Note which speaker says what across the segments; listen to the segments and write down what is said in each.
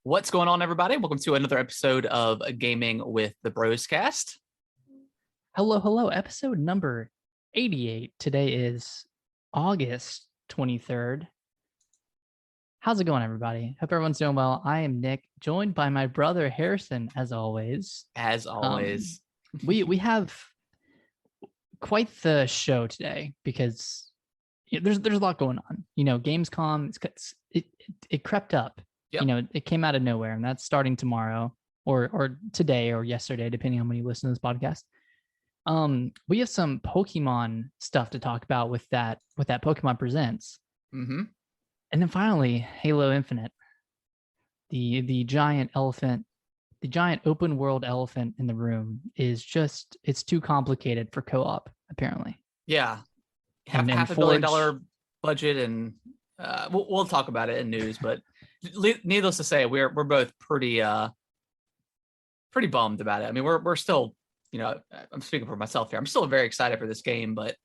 Speaker 1: What's going on, everybody? Welcome to another episode of Gaming with the Broscast.
Speaker 2: Hello. Episode number 88. Today is August 23rd. How's it going, everybody? Hope everyone's doing well. I am Nick, joined by my brother Harrison, as always.
Speaker 1: As always.
Speaker 2: We have quite the show today because there's a lot going on. Gamescom, it crept up.
Speaker 1: Yep.
Speaker 2: It came out of nowhere, and that's starting tomorrow or today or yesterday, depending on when you listen to this podcast. We have some Pokemon stuff to talk about with that Pokemon Presents.
Speaker 1: Mm-hmm.
Speaker 2: And then finally, Halo Infinite, the giant elephant, the giant open world elephant in the room it's too complicated for co-op, apparently.
Speaker 1: Yeah. Half $500 million budget, and we'll talk about it in news, but needless to say, we're both pretty bummed about it. I mean, we're still, I'm speaking for myself here. I'm still very excited for this game, but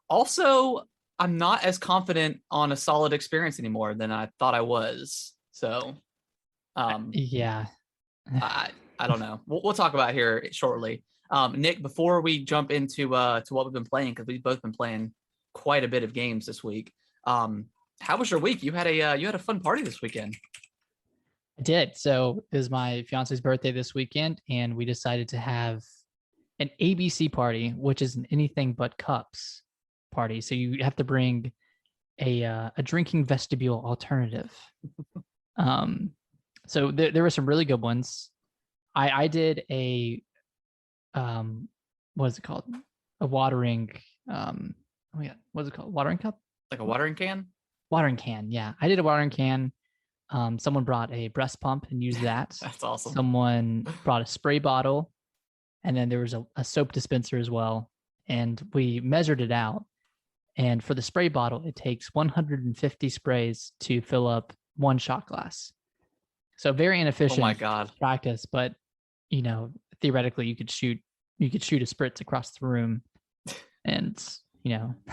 Speaker 1: also I'm not as confident on a solid experience anymore than I thought I was. So,
Speaker 2: yeah,
Speaker 1: I don't know. We'll talk about it here shortly. Nick, before we jump into to what we've been playing, because we've both been playing quite a bit of games this week. How was your week? You had a fun party this weekend.
Speaker 2: I did. So it was my fiance's birthday this weekend, and we decided to have an ABC party, which is an anything but cups party. So you have to bring a drinking vestibule alternative. So there were some really good ones. I did a what is it called? A watering what is it called? Watering cup?
Speaker 1: Like a watering can?
Speaker 2: Watering can, yeah. I did a watering can. Someone brought a breast pump and used that.
Speaker 1: That's awesome.
Speaker 2: Someone brought a spray bottle, and then there was a soap dispenser as well. And we measured it out. And for the spray bottle, it takes 150 sprays to fill up one shot glass. So very inefficient.
Speaker 1: Oh my God.
Speaker 2: Practice, but theoretically you could shoot a spritz across the room, and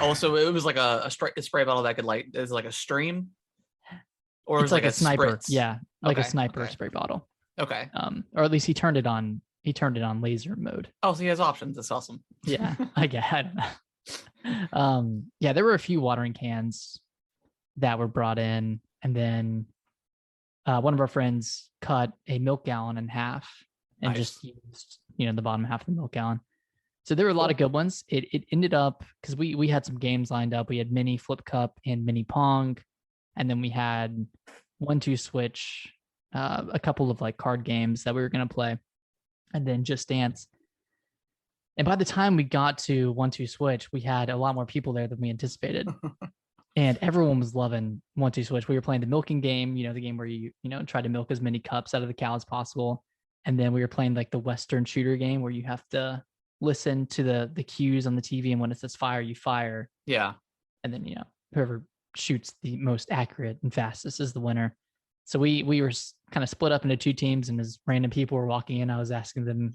Speaker 1: Oh, so it was like a spray bottle that could is like a stream, or
Speaker 2: it's like a sniper.
Speaker 1: Spritz?
Speaker 2: Yeah, like
Speaker 1: okay.
Speaker 2: A sniper
Speaker 1: okay.
Speaker 2: Spray bottle.
Speaker 1: Okay.
Speaker 2: Or at least he turned it on laser mode.
Speaker 1: Oh, so he has options. That's awesome.
Speaker 2: Yeah, I don't know. Yeah, there were a few watering cans that were brought in, and then one of our friends cut a milk gallon in half and just used the bottom half of the milk gallon. So there were a lot of good ones. It ended up, because we had some games lined up. We had mini flip cup and mini pong, and then we had 1-2 switch, a couple of like card games that we were going to play, and then Just Dance. And by the time we got to 1-2 switch, we had a lot more people there than we anticipated. And everyone was loving 1-2 switch. We were playing the milking game, the game where you try to milk as many cups out of the cow as possible. And then we were playing like the Western shooter game where you have to listen to the cues on the TV, and when it says fire, you fire.
Speaker 1: Yeah.
Speaker 2: And then whoever shoots the most accurate and fastest is the winner. So we were kind of split up into two teams, and as random people were walking in, I was asking them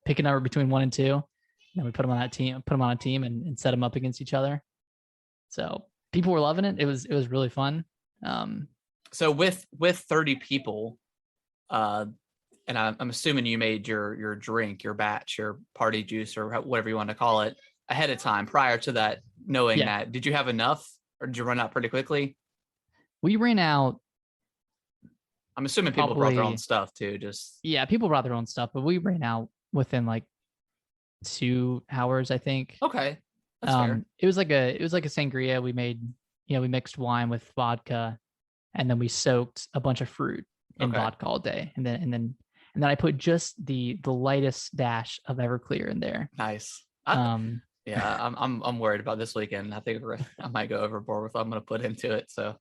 Speaker 2: pick a number between 1 and 2. And then we put them on a team and set them up against each other. So people were loving it. It was really fun.
Speaker 1: So with 30 people, and I'm assuming you made your drink, your batch, your party juice, or whatever you want to call it, ahead of time prior to that, knowing that. Did you have enough, or did you run out pretty quickly?
Speaker 2: We ran out.
Speaker 1: I'm assuming people brought their own stuff too.
Speaker 2: People brought their own stuff, but we ran out within like 2 hours, I think.
Speaker 1: Okay. That's fair.
Speaker 2: It was like a sangria. We made, we mixed wine with vodka, and then we soaked a bunch of fruit in vodka all day, and then I put just the lightest dash of Everclear in there.
Speaker 1: Nice. Yeah, I'm worried about this weekend. I think I might go overboard with what I'm going to put into it. So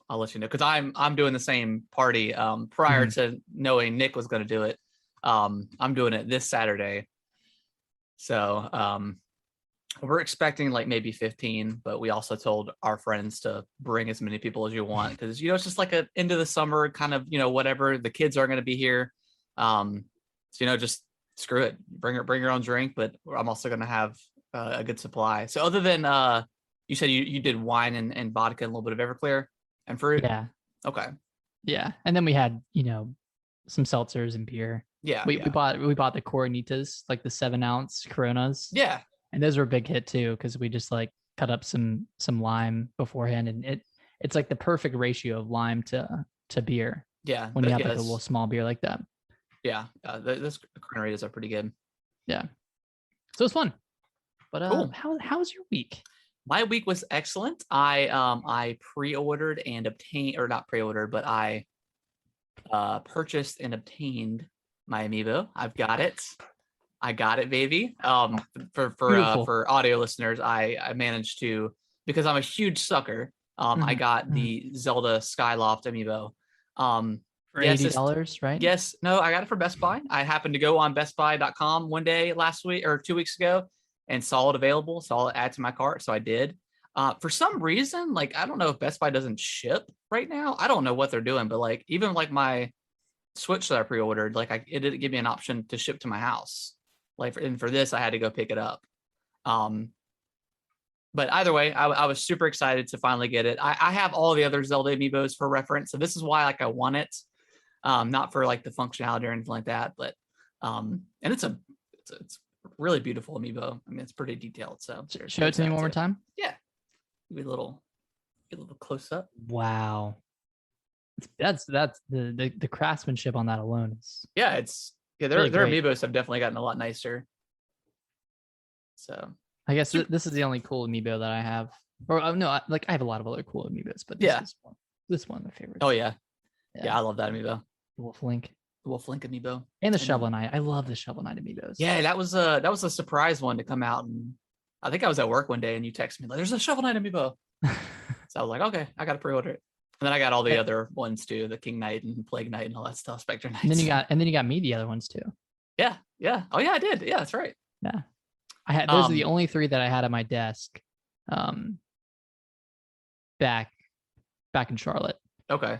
Speaker 1: I'll let you know, because I'm doing the same party prior to knowing Nick was going to do it. I'm doing it this Saturday. So we're expecting like maybe 15, but we also told our friends to bring as many people as you want, because it's just like a end of the summer kind of whatever. The kids are going to be here, so just screw it, bring your own drink. But I'm also going to have a good supply. So other than you said you did wine and vodka and a little bit of Everclear and fruit.
Speaker 2: Yeah.
Speaker 1: Okay.
Speaker 2: Yeah, and then we had some seltzers and beer.
Speaker 1: Yeah,
Speaker 2: We
Speaker 1: yeah,
Speaker 2: we bought the Coronitas, like the 7-ounce Coronas,
Speaker 1: yeah,
Speaker 2: and those were a big hit too because we just like cut up some lime beforehand, and it's like the perfect ratio of lime to beer
Speaker 1: yeah.
Speaker 2: when you have like a little small beer like that.
Speaker 1: Yeah, those Coronas are pretty good.
Speaker 2: Yeah, so it's fun. But
Speaker 1: Cool.
Speaker 2: how was your week?
Speaker 1: My week was excellent. I pre-ordered and obtained, or not pre-ordered, but I purchased and obtained my amiibo. I've got it. I got it, baby.
Speaker 2: Beautiful.
Speaker 1: For audio listeners, I managed to, because I'm a huge sucker. I got the Zelda Skyloft amiibo.
Speaker 2: For
Speaker 1: Yes,
Speaker 2: $80, right?
Speaker 1: yes, no, I got it from Best Buy. I happened to go on bestbuy.com one day last week or 2 weeks ago and saw it available, saw it add to my cart, so I did. For some reason, like I don't know if Best Buy doesn't ship right now. I don't know what they're doing, but like even like my Switch that I pre-ordered, like it didn't give me an option to ship to my house. Like for this, I had to go pick it up. But either way, I was super excited to finally get it. I have all the other Zelda amiibos for reference, so this is why like I want it. Not for like the functionality or anything like that, but and it's a really beautiful amiibo. I mean, it's pretty detailed. So
Speaker 2: show it to me one more time.
Speaker 1: Yeah, give a little close up.
Speaker 2: Wow, that's the craftsmanship on that alone is.
Speaker 1: Yeah, their
Speaker 2: really
Speaker 1: amiibos have definitely gotten a lot nicer. So
Speaker 2: I guess this is the only cool amiibo that I have. Or no, I have a lot of other cool amiibos, but this is one of my favorites.
Speaker 1: Oh yeah, I love that amiibo.
Speaker 2: Wolf Link
Speaker 1: amiibo,
Speaker 2: and the Shovel Knight. I love the Shovel Knight amiibos.
Speaker 1: Yeah, that was a surprise one to come out, and I think I was at work one day and you texted me like, "There's a Shovel Knight amiibo." So I was like, "Okay, I got to pre-order it." And then I got all the other ones too, the King Knight and Plague Knight and all that stuff, Spectre Knight.
Speaker 2: And then you got me the other ones too.
Speaker 1: Yeah. Oh yeah, I did. Yeah, that's right.
Speaker 2: Yeah, I had those are the only 3 that I had at my desk. Back in Charlotte.
Speaker 1: Okay.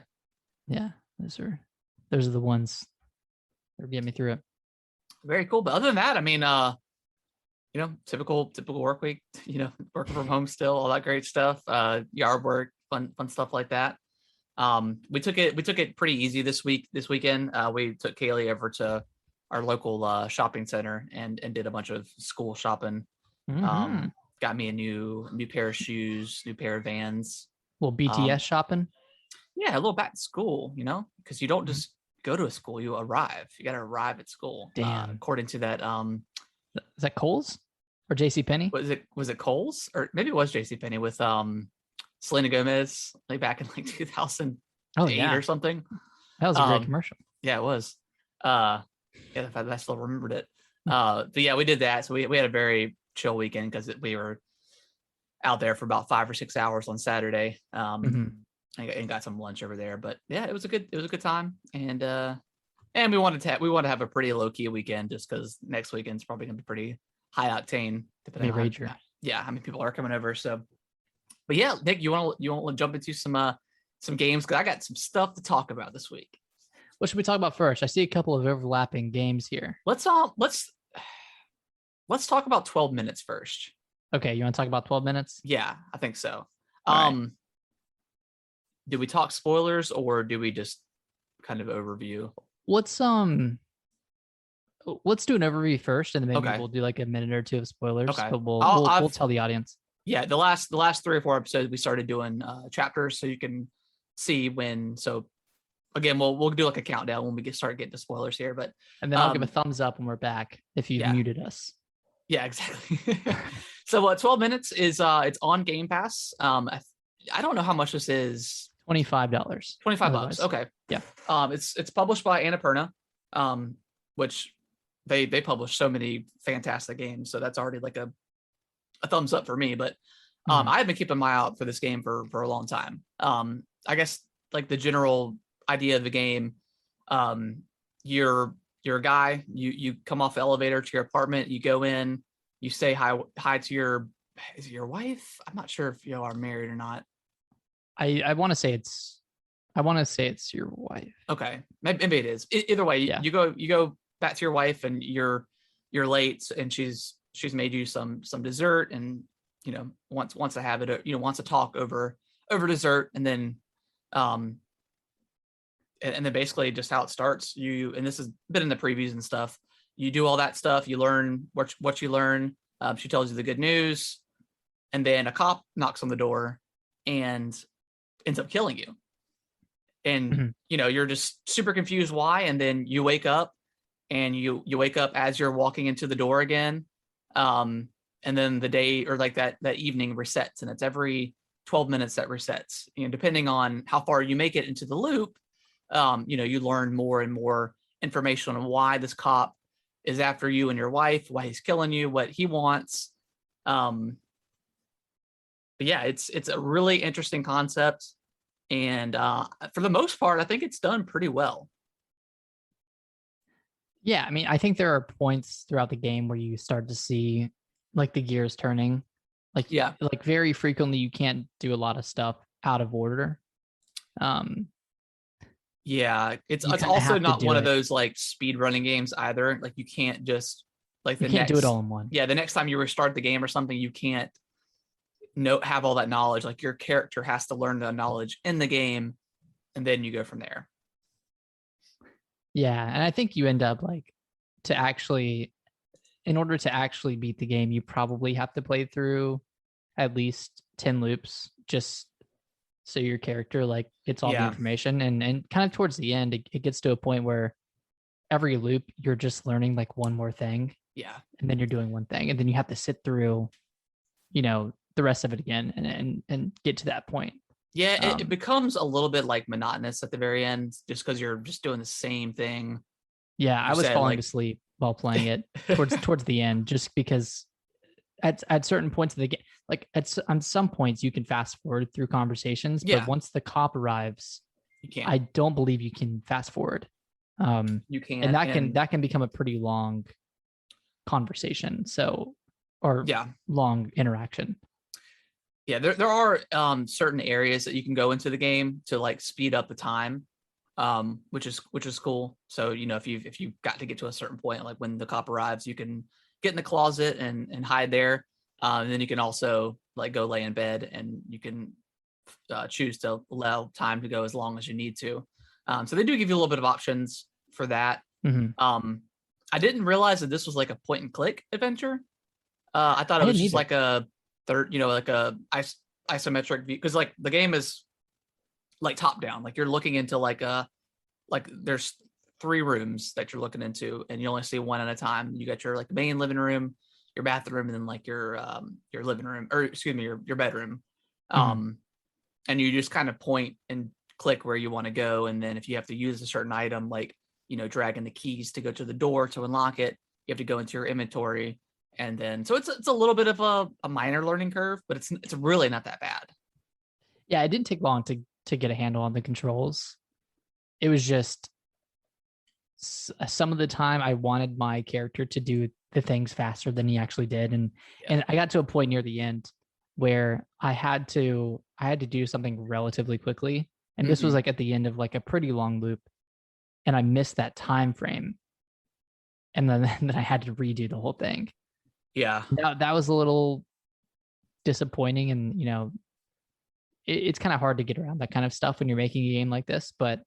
Speaker 2: Yeah, those are the ones that are getting me through it.
Speaker 1: Very cool. But other than that, I mean, typical work week. Working from home still, all that great stuff. Yard work, fun stuff like that. We took it pretty easy this weekend. We took Kaylee over to our local shopping center and did a bunch of school shopping. Got me a new pair of shoes, new pair of Vans.
Speaker 2: A little BTS shopping.
Speaker 1: Yeah, a little back to school, because you don't just go to a school, you arrive. You got to arrive at school.
Speaker 2: Damn.
Speaker 1: According to that.
Speaker 2: Is that Kohl's or JCPenney?
Speaker 1: Was it Kohl's or maybe it was JCPenney with Selena Gomez like back in like 2008 or something.
Speaker 2: That was a great commercial.
Speaker 1: Yeah, it was. The fact that I still remembered it. But yeah, we did that. So we had a very chill weekend because we were out there for about 5 or 6 hours on Saturday. And got some lunch over there. But yeah, it was a good time. And we wanted to have a pretty low key weekend just because next weekend's probably gonna be pretty high octane. Depending on how many people are coming over. So, but yeah, Nick, you want to jump into some games because I got some stuff to talk about this week.
Speaker 2: What should we talk about first? I see a couple of overlapping games here.
Speaker 1: Let's talk about 12 minutes first.
Speaker 2: Okay, you want to talk about 12 minutes?
Speaker 1: Yeah, I think so.
Speaker 2: Right.
Speaker 1: Do we talk spoilers or do we just kind of overview?
Speaker 2: Let's do an overview first, and then maybe we'll do like a minute or 2 of spoilers.
Speaker 1: Okay.
Speaker 2: But we'll tell the audience.
Speaker 1: Yeah, the last 3 or 4 episodes we started doing chapters, so you can see when. So again, we'll do like a countdown when we start getting to spoilers here. But
Speaker 2: and then I'll give a thumbs up when we're back if you've muted us.
Speaker 1: Yeah, exactly. So 12 minutes is it's on Game Pass. I don't know how much this is.
Speaker 2: $25.
Speaker 1: $25. Okay.
Speaker 2: Yeah.
Speaker 1: It's published by Annapurna, which they publish so many fantastic games, so that's already like a thumbs up for me. But I've been keeping my eye out for this game for a long time. I guess like the general idea of the game, you're a guy, you come off the elevator to your apartment, you go in, you say hi to is it your wife? I'm not sure if you are married or not.
Speaker 2: I want to say it's your wife.
Speaker 1: Okay, maybe it is. Either way, you go back to your wife and you're late, and she's made you some dessert, and wants to have it, wants to talk over dessert, and then and then basically just how it starts, and this has been in the previews and stuff, you do all that stuff, you learn what you learn. She tells you the good news, and then a cop knocks on the door and ends up killing you. And you're just super confused why, and then you wake up, and you wake up as you're walking into the door again. And then the day, or like that evening, resets, and it's every 12 minutes that resets. Depending on how far you make it into the loop, you learn more and more information on why this cop is after you and your wife, why he's killing you, what he wants. But yeah, it's a really interesting concept, and for the most part, I think it's done pretty well.
Speaker 2: Yeah, I mean, I think there are points throughout the game where you start to see like the gears turning. Like very frequently you can't do a lot of stuff out of order.
Speaker 1: Yeah, it's also not one of those like speed running games either. Like you can't just like
Speaker 2: you can't do it all in one.
Speaker 1: Yeah, the next time you restart the game or something, you can't have all that knowledge. Like your character has to learn the knowledge in the game, and then you go from there.
Speaker 2: Yeah, and I think you end up like in order to actually beat the game, you probably have to play through at least 10 loops just so your character like gets all the information. And kind of towards the end, it gets to a point where every loop you're just learning like one more thing.
Speaker 1: Yeah.
Speaker 2: And then you're doing one thing, and then you have to sit through, the rest of it again and get to that point.
Speaker 1: Yeah, it becomes a little bit like monotonous at the very end, just because you're just doing the same thing.
Speaker 2: Yeah, I was falling asleep while playing it towards the end, just because at certain points of the game, like on some points you can fast forward through conversations, but once the cop arrives,
Speaker 1: you can't.
Speaker 2: I don't believe you can fast forward.
Speaker 1: You can,
Speaker 2: and that can become a pretty long conversation. Long interaction.
Speaker 1: Yeah, there are certain areas that you can go into the game to like speed up the time, which is cool. So if you got to get to a certain point, like when the cop arrives, you can get in the closet and hide there, and then you can also like go lay in bed, and you can choose to allow time to go as long as you need to. So they do give you a little bit of options for that. I didn't realize that this was like a point and click adventure. I thought it was just like a like a isometric view, because like the game is like top down, like you're looking into like there's 3 rooms that you're looking into, and you only see one at a time. You got your like main living room, your bathroom, and then like your living room, or excuse me, your bedroom. And you just kind of point and click where you want to go, and then if you have to use a certain item, like dragging the keys to go to the door to unlock it, you have to go into your inventory. And then, so it's a little bit of a minor learning curve, but it's really not that bad.
Speaker 2: Yeah, it didn't take long to get a handle on the controls. It was just some of the time I wanted my character to do the things faster than he actually did, and I got to a point near the end where I had to do something relatively quickly, and this was like at the end of like a pretty long loop, and I missed that time frame, and then I had to redo the whole thing.
Speaker 1: Yeah,
Speaker 2: that was a little disappointing, and it's kind of hard to get around that kind of stuff when you're making a game like this. But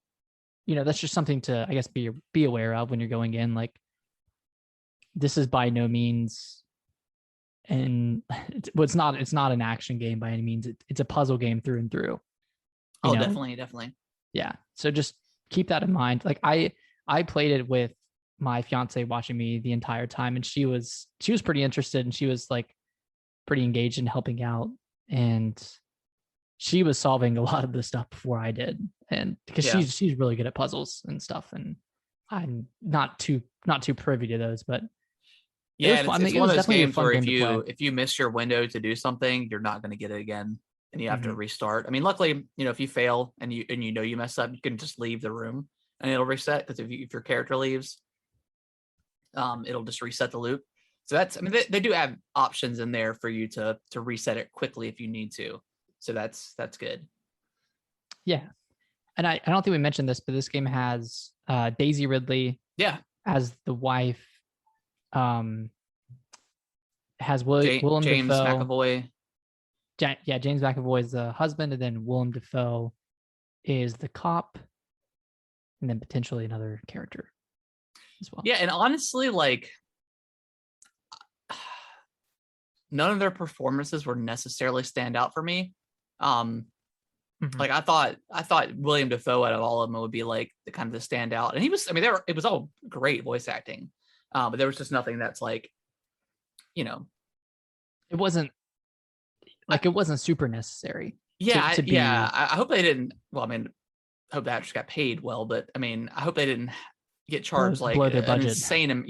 Speaker 2: that's just something to, I guess, be aware of when you're going in. Like, this is by no means, and it's not an action game by any means. It's a puzzle game through and through.
Speaker 1: Definitely.
Speaker 2: Yeah, so just keep that in mind. Like I played it with my fiance watching me the entire time, and she was pretty interested, and she was like pretty engaged in helping out, and she was solving a lot of the stuff before I did, and because she's really good at puzzles and stuff, and I'm not too privy to those, but
Speaker 1: it's one of those games where if you miss your window to do something, you're not going to get it again, and you have to restart. I mean, luckily, if you fail and you mess up, you can just leave the room and it'll reset, because if your character leaves, it'll just reset the loop. So they do have options in there for you to reset it quickly if you need to. So that's good. Yeah.
Speaker 2: And I don't think we mentioned this, but this game has Daisy Ridley as the wife. Has Willem
Speaker 1: James
Speaker 2: Dafoe.
Speaker 1: McAvoy.
Speaker 2: James McAvoy is the husband, and then Willem Dafoe is the cop. and then potentially another character as well.
Speaker 1: Yeah, and honestly, like none of their performances were necessarily stand out for me. Like I thought William Dafoe out of all of them would be like the kind of the standout, and he was. I mean, it was all great voice acting, but there was just nothing that's like, you know,
Speaker 2: it wasn't super necessary.
Speaker 1: Yeah,
Speaker 2: to be,
Speaker 1: I hope they didn't. Well, I mean, I hope the actors got paid well, but I mean, I hope they didn't get charged
Speaker 2: blow their budget.
Speaker 1: an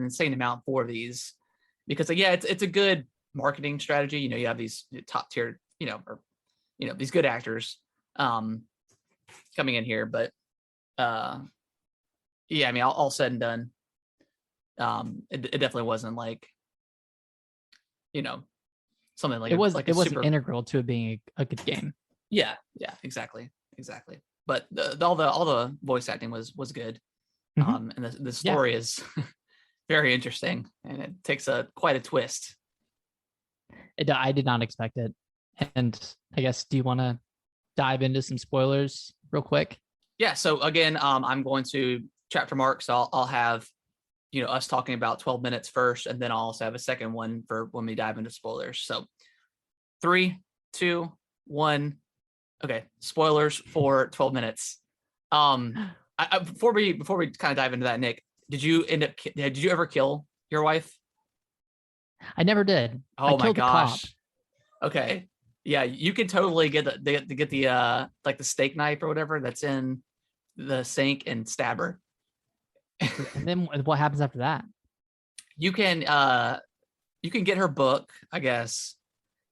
Speaker 1: insane amount for these, because yeah, it's a good marketing strategy. You know, you have these top tier, these good actors coming in here, but yeah, I mean, all said and done, it definitely wasn't like, something like
Speaker 2: it wasn't
Speaker 1: super
Speaker 2: integral to it being a good game.
Speaker 1: Yeah, exactly. But all the voice acting was good, and the story is very interesting, and it takes quite a twist.
Speaker 2: I did not expect it, and I guess, do you want to dive into some spoilers real quick?
Speaker 1: Yeah. So again, I'm going to chapter mark, so I'll have us talking about 12 minutes first, and then I'll also have a second one for when we dive into spoilers. So 3, 2, 1. Okay, spoilers for 12 minutes. Before we kind of dive into that, Nick, did you ever kill your wife?
Speaker 2: I never did.
Speaker 1: Oh my gosh. Okay. Yeah, you can totally get the like the steak knife or whatever that's in the sink and stab her.
Speaker 2: And then what happens after that?
Speaker 1: You can get her book, I guess,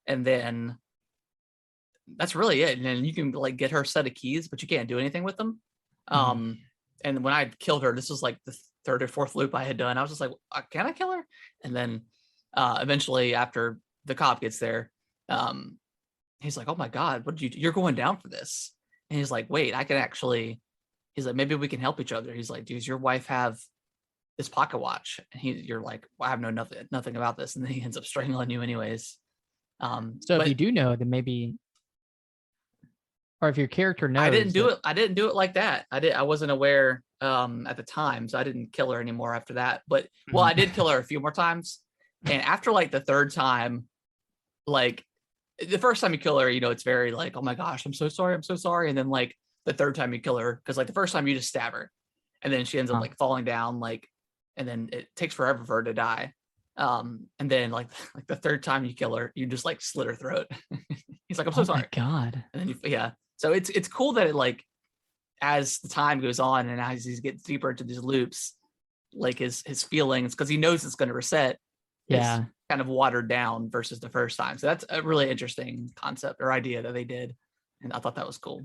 Speaker 1: and then that's really it. And then you can like get her set of keys, but you can't do anything with them. And when I killed her, this was like the third or fourth loop I had done. I was just like, can I kill her? And then eventually, after the cop gets there, he's like, oh my God, you're going down for this. And he's like, wait, I can actually, he's like, maybe we can help each other. He's like, does your wife have this pocket watch? And you're like, well, I have nothing about this. And then he ends up strangling you anyways.
Speaker 2: So if you do know, then maybe, or if your character knows.
Speaker 1: I didn't do it like that. I wasn't aware at the time, so I didn't kill her anymore after that. But well, I did kill her a few more times. And after like the third time, like the first time you kill her, it's very like, oh my gosh, I'm so sorry. And then like the third time you kill her, because like the first time you just stab her, and then she ends up like falling down, like, and then it takes forever for her to die. And then like the third time you kill her, you just like slit her throat. He's like, I'm so sorry.
Speaker 2: Oh my God.
Speaker 1: And then so it's cool that it like, as the time goes on and as he gets deeper into these loops, like his feelings, because he knows it's going to reset, is kind of watered down versus the first time. So that's a really interesting concept or idea that they did, and I thought that was cool.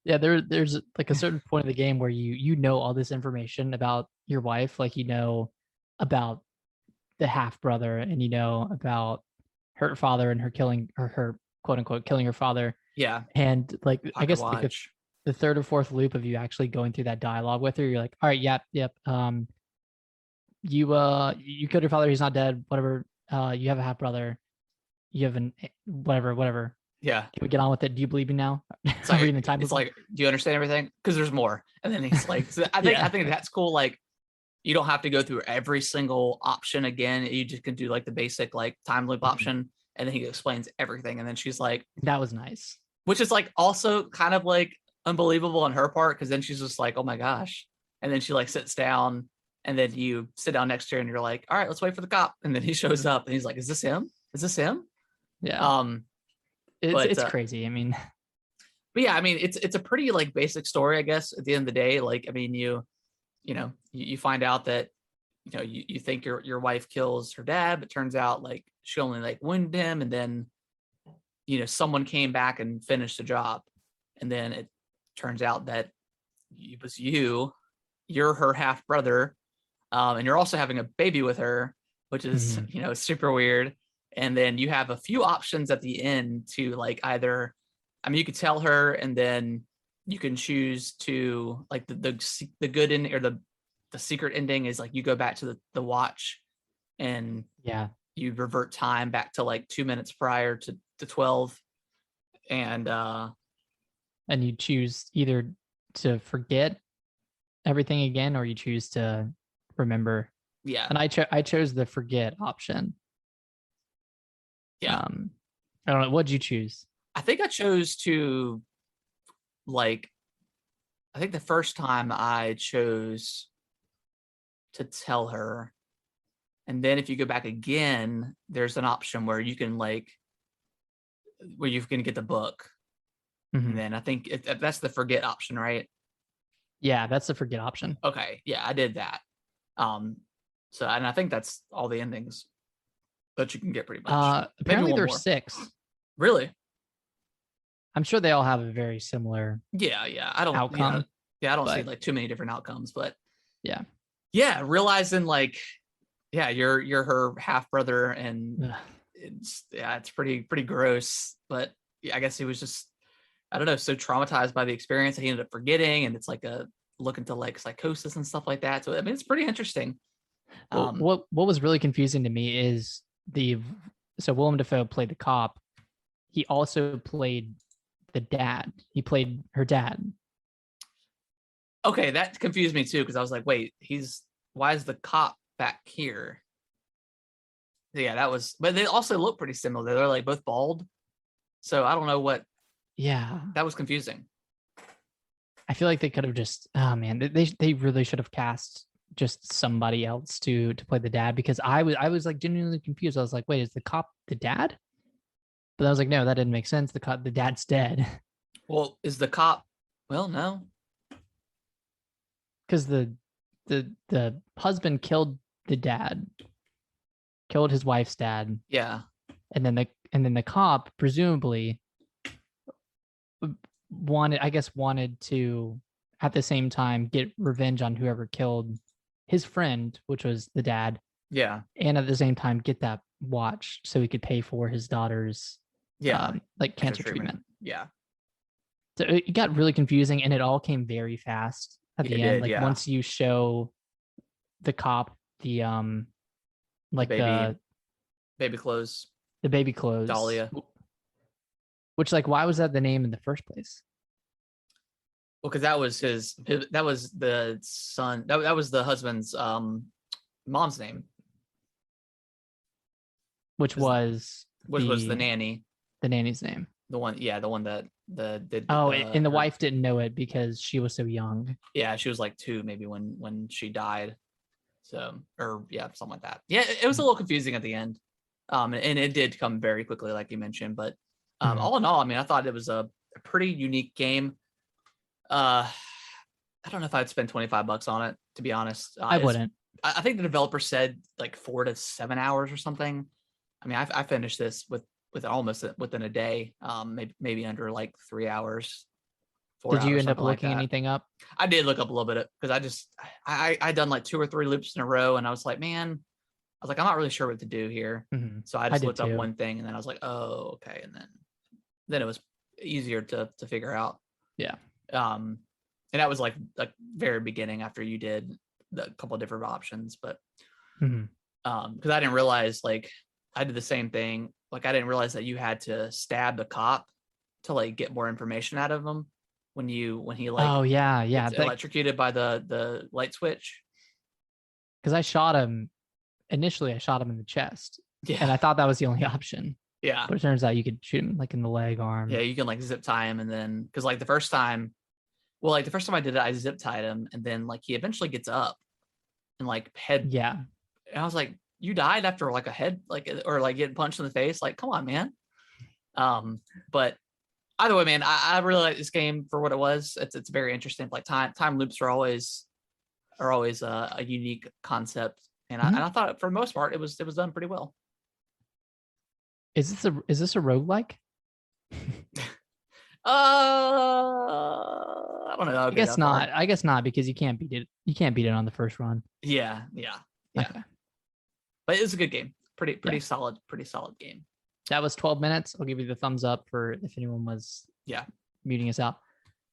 Speaker 2: Yeah, there's like a certain point of the game where you know all this information about your wife, like about the half brother, and about her father and her killing, or her quote unquote killing her father.
Speaker 1: Yeah.
Speaker 2: And like I guess like the third or fourth loop of you actually going through that dialogue with her, you're like, all right, yep. You killed your father, he's not dead, whatever. You have a half brother, you have an whatever.
Speaker 1: Yeah.
Speaker 2: Can we get on with it? Do you believe me now?
Speaker 1: It's like, do you understand everything? Because there's more. And then he's like, so I think that's cool. Like, you don't have to go through every single option again. You just can do like the basic like time loop option, and then he explains everything. And then she's like,
Speaker 2: that was nice.
Speaker 1: Which is like also kind of like unbelievable on her part, because then she's just like, oh my gosh. And then she like sits down, and then you sit down next to her and you're like, all right, let's wait for the cop. And then he shows up and he's like, is this him?
Speaker 2: Yeah. It's crazy. I mean,
Speaker 1: but yeah, I mean, it's a pretty like basic story, I guess, at the end of the day. Like, I mean, you find out that, you think your wife kills her dad, but turns out like she only like wounded him. And then, someone came back and finished the job. And then it turns out that it was you're her half brother. And you're also having a baby with her, which is, super weird. And then you have a few options at the end to like either, I mean, you could tell her, and then you can choose to like the good ending, or the secret ending is like you go back to the watch, and you revert time back to like 2 minutes prior to 12. And
Speaker 2: you choose either to forget everything again, or you choose to remember.
Speaker 1: Yeah.
Speaker 2: And I chose the forget option.
Speaker 1: Yeah.
Speaker 2: I don't know. What'd you choose?
Speaker 1: I think I chose to like. I think the first time I chose to tell her, and then if you go back again, there's an option where you can like where you can get the book. And then I think that's the forget option, right?
Speaker 2: Yeah, that's the forget option.
Speaker 1: Okay, yeah, I did that. So and I think that's all the endings that you can get pretty much.
Speaker 2: Apparently
Speaker 1: Maybe one
Speaker 2: there's
Speaker 1: more.
Speaker 2: 6.
Speaker 1: Really?
Speaker 2: I'm sure they all have a very similar
Speaker 1: Yeah. I don't
Speaker 2: outcome.
Speaker 1: Yeah, I don't see like too many different outcomes, but
Speaker 2: yeah,
Speaker 1: realizing like you're her half brother, and it's pretty gross, but I guess he was just, I don't know, so traumatized by the experience that he ended up forgetting, and it's like a look into like psychosis and stuff like that. So I mean, it's pretty interesting.
Speaker 2: What was really confusing to me is so Willem Dafoe played the cop. He also played the dad. He played her dad.
Speaker 1: Okay, that confused me too, because I was like, wait, why is the cop back here? Yeah, that was, but they also look pretty similar. They're like both bald. So I don't know what.
Speaker 2: Yeah,
Speaker 1: that was confusing.
Speaker 2: I feel like they could have just, oh man, they really should have cast just somebody else to play the dad, because I was like genuinely confused. I was like, wait, is the cop the dad? But I was like, no, that didn't make sense. The dad's dead.
Speaker 1: Well, is the cop? Well, no,
Speaker 2: because the husband killed the dad, killed his wife's dad.
Speaker 1: Yeah.
Speaker 2: And then the cop presumably wanted to at the same time get revenge on whoever killed his friend, which was the dad.
Speaker 1: Yeah.
Speaker 2: And at the same time get that watch so he could pay for his daughter's like cancer treatment.
Speaker 1: Yeah.
Speaker 2: So it got really confusing, and it all came very fast at the end. Like once you show the cop the like the
Speaker 1: baby clothes,
Speaker 2: the baby clothes,
Speaker 1: Dahlia,
Speaker 2: which like why was that the name in the first place?
Speaker 1: Well, because that was that was the son, that was the husband's mom's name,
Speaker 2: which was
Speaker 1: the nanny,
Speaker 2: the nanny's name,
Speaker 1: the one that
Speaker 2: and the wife didn't know it because she was so young.
Speaker 1: Yeah, she was like 2 maybe when she died. So, or something like that. Yeah, it was a little confusing at the end. And it did come very quickly, like you mentioned. But all in all, I mean, I thought it was a pretty unique game. I don't know if I'd spend $25 on it, to be honest.
Speaker 2: I wouldn't.
Speaker 1: I think the developer said like 4 to 7 hours or something. I mean, I finished this with almost within a day, maybe under like 3 hours.
Speaker 2: Did you end up looking anything up?
Speaker 1: I did look up a little bit, because I done like 2 or 3 loops in a row, and I was like, man, I'm not really sure what to do here. So I just looked up one thing, and then I was like, oh, okay, and then it was easier to figure out.
Speaker 2: Yeah.
Speaker 1: And that was like very beginning after you did a couple of different options, but because I didn't realize, like, I did the same thing. Like, I didn't realize that you had to stab the cop to like get more information out of him when he like gets electrocuted by the light switch.
Speaker 2: Because I shot him in the chest, and I thought that was the only option.
Speaker 1: Yeah,
Speaker 2: but it turns out you could shoot him like in the leg, arm.
Speaker 1: Yeah, you can like zip tie him, and then because like the first time I did it, I zip tied him, and then like he eventually gets up and like head.
Speaker 2: Yeah,
Speaker 1: and I was like, you died after like a head, like, or like getting punched in the face. Like, come on, man. But either way, man, I really like this game for what it was. It's very interesting. Like time loops are always a unique concept, and I thought for the most part it was done pretty well.
Speaker 2: Is this a roguelike?
Speaker 1: I don't know.
Speaker 2: I guess not. I guess not, because you can't beat it. You can't beat it on the first run.
Speaker 1: Yeah. Okay. But it was a good game. Pretty solid game.
Speaker 2: That was 12 minutes. I'll give you the thumbs up for if anyone was muting us out.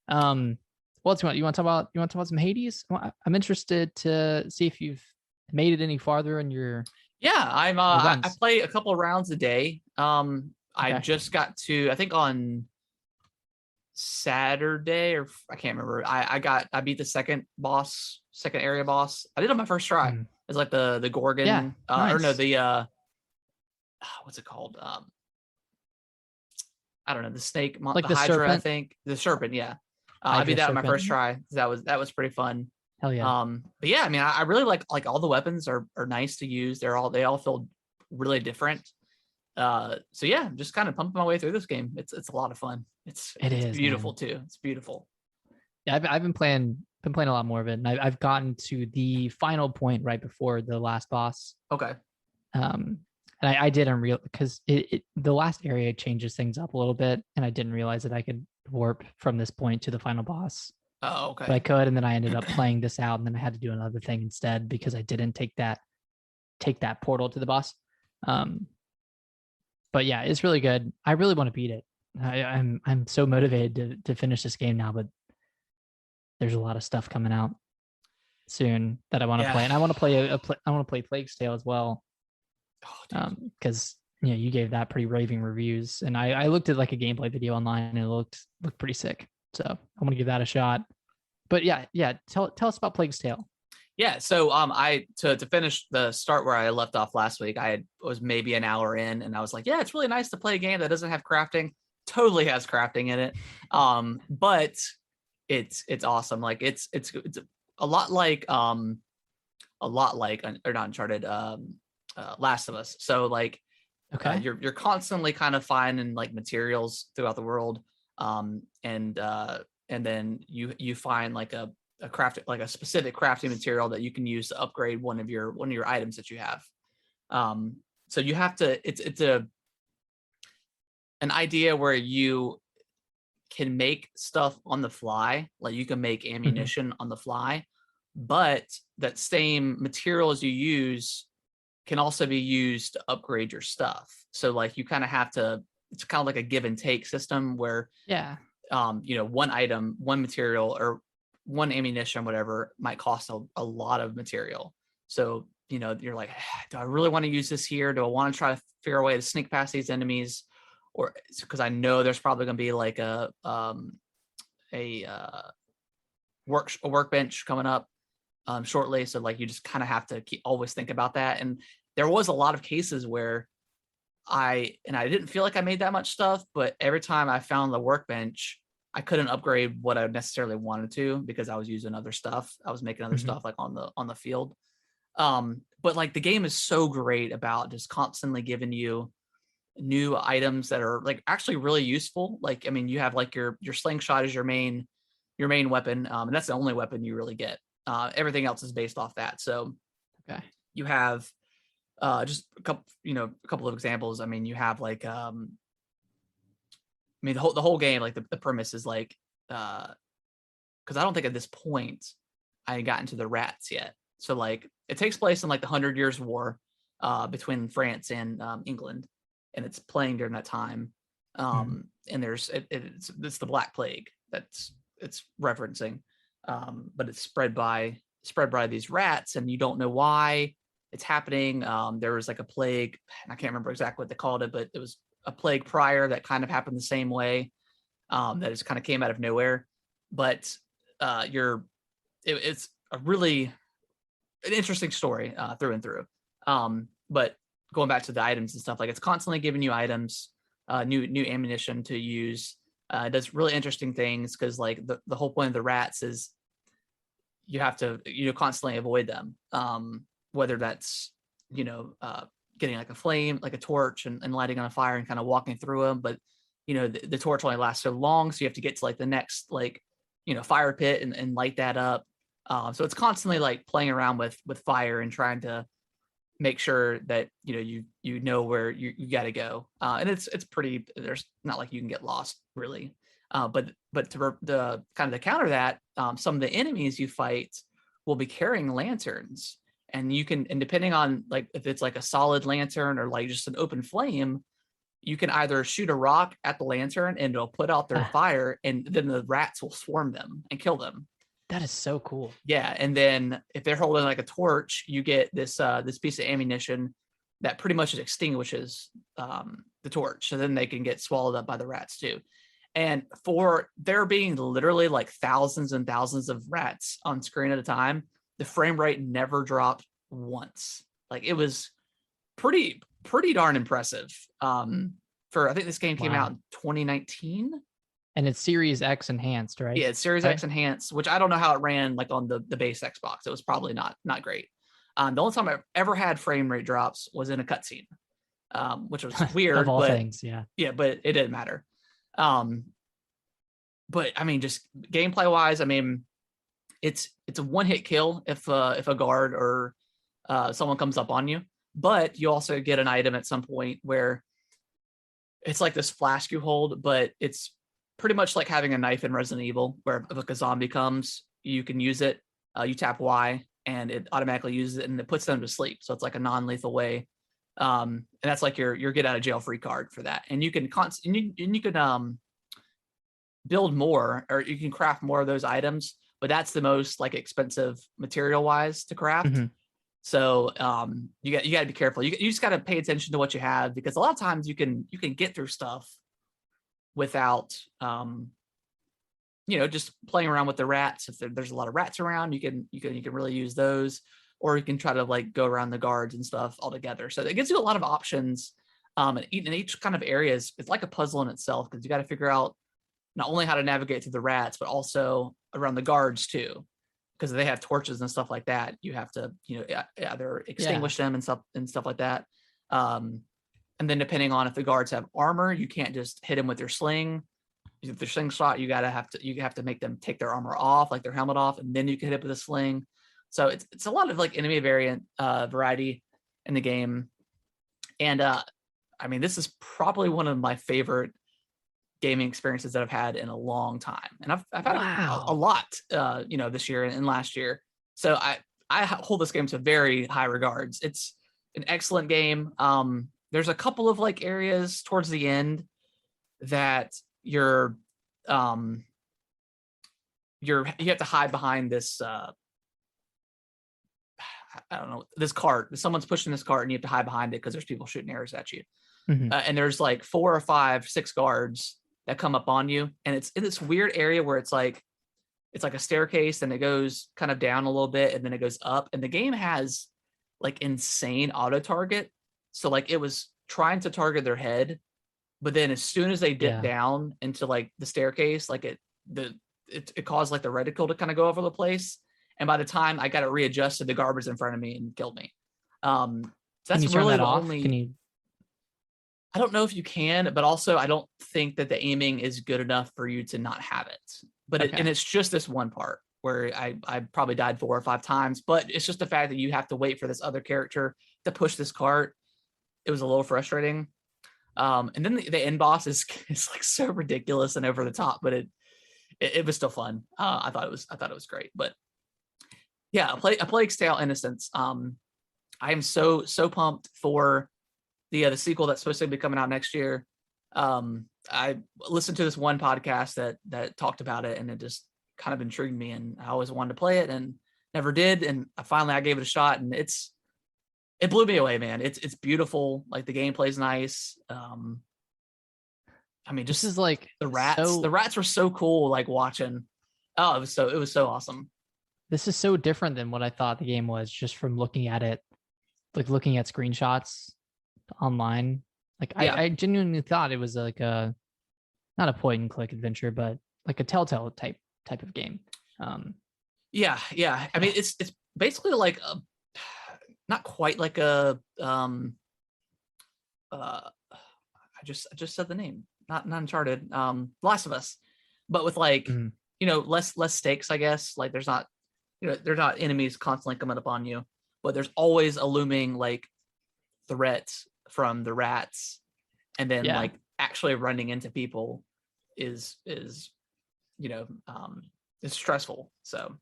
Speaker 2: What else you want to talk about some Hades? I'm interested to see if you've made it any farther in your
Speaker 1: I play a couple of rounds a day. I just got to, I think on Saturday, or I can't remember. I beat the second area boss. I did it on my first try. It's like the Gorgon,
Speaker 2: Yeah,
Speaker 1: or no,
Speaker 2: nice.
Speaker 1: the what's it called? I don't know, the snake,
Speaker 2: Like
Speaker 1: the
Speaker 2: the
Speaker 1: Hydra, I
Speaker 2: serpent.
Speaker 1: think. The serpent, yeah. I beat
Speaker 2: Hydra
Speaker 1: that on my
Speaker 2: serpent.
Speaker 1: first try. That was pretty fun.
Speaker 2: Hell yeah.
Speaker 1: But yeah, I mean, I really like all the weapons are nice to use. They all feel really different. So yeah, just kind of pumping my way through this game. It's a lot of fun. It's beautiful,
Speaker 2: man.
Speaker 1: too. It's beautiful.
Speaker 2: Yeah, I've been playing a lot more of it, and I've gotten to the final point right before the last boss.
Speaker 1: Okay.
Speaker 2: And I didn't real because the last area changes things up a little bit, and I didn't realize that I could warp from this point to the final boss.
Speaker 1: Oh, okay.
Speaker 2: But I could, and then I ended up playing this out, and then I had to do another thing instead because I didn't take that portal to the boss. But yeah, it's really good. I really want to beat it. I'm so motivated to finish this game now, but there's a lot of stuff coming out soon that I want to play, and I want to play I want to play Plague's Tale as well. Because you gave that pretty raving reviews, and I looked at like a gameplay video online, and it looked pretty sick. So I'm gonna give that a shot. But yeah, tell us about Plague's Tale.
Speaker 1: Yeah, so I to finish the start where I left off last week, was maybe an hour in, and I was like, yeah, it's really nice to play a game that doesn't have crafting. Totally has crafting in it, but it's awesome. Like it's a lot like or not Uncharted, Last of Us. So like,
Speaker 2: okay,
Speaker 1: you're constantly kind of finding like materials throughout the world, and then you find like a specific crafting material that you can use to upgrade one of your items that you have. So you have to. It's an idea where you can make stuff on the fly, like you can make ammunition on the fly, but that same materials you use can also be used to upgrade your stuff. So like you kind of have to, it's kind of like a give and take system where one item, one material, or one ammunition, whatever, might cost a lot of material. So you're like, do I really want to use this here? Do I want to try to figure a way to sneak past these enemies? Or because I know there's probably going to be like a workbench coming up shortly. So like you just kind of have to always think about that. And there was a lot of cases where I didn't feel like I made that much stuff, but every time I found the workbench, I couldn't upgrade what I necessarily wanted to because I was using other stuff. I was making other stuff like on the field. But like the game is so great about just constantly giving you new items that are like actually really useful. Like, I mean, you have like your slingshot is your main weapon. And that's the only weapon you really get. Everything else is based off that. So you have just a couple of examples. I mean, you have like the whole game, like the premise is like, because I don't think at this point I had gotten to the rats yet. So like it takes place in like the 100 Years' War between France and England, and it's playing during that time. And there's it's the Black Plague that's it's referencing, but it's spread by these rats, and you don't know why it's happening. There was like a plague, I can't remember exactly what they called it, but it was a plague prior that kind of happened the same way, that just kind of came out of nowhere. But it's a really an interesting story through and through. But going back to the items and stuff, like it's constantly giving you items, new ammunition to use. It does really interesting things because like the whole point of the rats is you have to constantly avoid them, whether that's getting like a flame, like a torch, and lighting on a fire and kind of walking through them. But the torch only lasts so long, so you have to get to like the next fire pit and light that up. So it's constantly like playing around with fire and trying to make sure that you know where you got to go. And it's pretty. There's not like you can get lost really. But to counter that, some of the enemies you fight will be carrying lanterns, and depending on like if it's like a solid lantern or like just an open flame, you can either shoot a rock at the lantern and it'll put out their fire, and then the rats will swarm them and kill them.
Speaker 2: That is so cool.
Speaker 1: Yeah, and then if they're holding like a torch, you get this piece of ammunition that pretty much extinguishes the torch, so then they can get swallowed up by the rats too. And for there being literally like thousands and thousands of rats on screen at a time, the frame rate never dropped once. Like it was pretty darn impressive. For I think this game came out in 2019.
Speaker 2: And it's Series X enhanced, right?
Speaker 1: Yeah, it's Series X enhanced, which I don't know how it ran like on the base Xbox. It was probably not great. The only time I've ever had frame rate drops was in a cutscene, which was weird.
Speaker 2: Of all
Speaker 1: but,
Speaker 2: things, yeah.
Speaker 1: Yeah, but it didn't matter. But I mean, just gameplay wise, I mean, it's a one-hit kill if a guard or someone comes up on you, but you also get an item at some point where it's like this flask you hold, but it's pretty much like having a knife in Resident Evil, where if like a zombie comes, you can use it. You tap Y and it automatically uses it and it puts them to sleep. So it's like a non-lethal way. And that's like your get out of jail free card for that. And you can you can build more, or you can craft more of those items, but that's the most like expensive material wise to craft.
Speaker 2: Mm-hmm.
Speaker 1: So you got to be careful. You just got to pay attention to what you have, because a lot of times you can get through stuff without just playing around with the rats. If there's a lot of rats around, you can really use those, or you can try to like go around the guards and stuff altogether. So it gives you a lot of options. And in each kind of area it's like a puzzle in itself, because you got to figure out not only how to navigate through the rats, but also around the guards too, because they have torches and stuff like that. You have to, either extinguish them and stuff like that. And then depending on if the guards have armor, you can't just hit them with your sling. If they're slingshot, you have to make them take their armor off, like their helmet off, and then you can hit it with a sling. So it's a lot of like enemy variety in the game. And I mean, this is probably one of my favorite gaming experiences that I've had in a long time, and I've had a lot this year and last year. So I hold this game to very high regards. It's an excellent game. There's a couple of like areas towards the end that you have to hide behind this I don't know, this cart. Someone's pushing this cart and you have to hide behind it because there's people shooting arrows at you.
Speaker 2: Mm-hmm.
Speaker 1: And there's like 4 or 5, 6 guards that come up on you, and it's in this weird area where it's like a staircase and it goes kind of down a little bit and then it goes up, and the game has like insane auto target. So like it was trying to target their head, but then as soon as they dip down into like the staircase, like it caused like the reticle to kind of go over the place, and by the time I got it readjusted, the garbage in front of me and killed me. So that's really the only. I don't know if you can, but also I don't think that the aiming is good enough for you to not have it. But and it's just this one part where I probably died 4 or 5 times, but it's just the fact that you have to wait for this other character to push this cart. It was a little frustrating. And then the end boss is like so ridiculous and over the top, but it was still fun. I thought it was great. But yeah, A Plague's Tale: Innocence. I am so pumped for the sequel that's supposed to be coming out next year. I listened to this one podcast that talked about it, and it just kind of intrigued me, and I always wanted to play it and never did. And I gave it a shot, and it blew me away, man. It's beautiful. Like the gameplay's nice. I mean, just
Speaker 2: this is like
Speaker 1: the rats. The rats were so cool. Like watching. Oh, it was so awesome.
Speaker 2: This is so different than what I thought the game was, just from looking at it, like looking at screenshots online. Like I genuinely thought it was like not a point and click adventure, but like a Telltale type of game.
Speaker 1: Yeah. I mean, it's basically like not quite like a I just said the name, not Uncharted, Last of Us, but with like less stakes, I guess. Like there's not enemies constantly coming up on you, but there's always a looming like threat from the rats, and then like actually running into people is stressful. So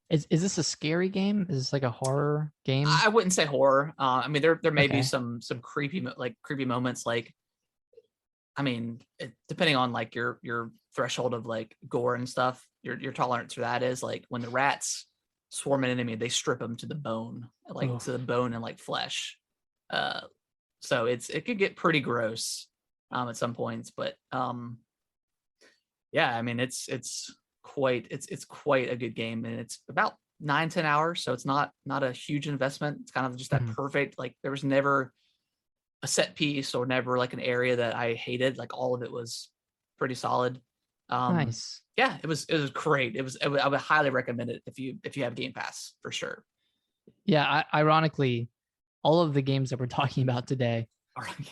Speaker 2: is this a scary game? Is this like a horror game?
Speaker 1: I wouldn't say horror. I mean, there may be some creepy moments. Like, I mean, depending on like your threshold of like gore and stuff, your tolerance for that is like when the rats swarm an enemy, they strip them to the bone, to the bone and like flesh. So it could get pretty gross at some points, but Yeah, I mean it's quite a good game, and it's about 9-10 hours, so it's not a huge investment. It's kind of just that perfect, like there was never a set piece or never like an area that I hated. Like all of it was pretty solid.
Speaker 2: Nice.
Speaker 1: Yeah, it was great. I would highly recommend it if you have Game Pass for sure.
Speaker 2: Yeah, ironically, all of the games that we're talking about today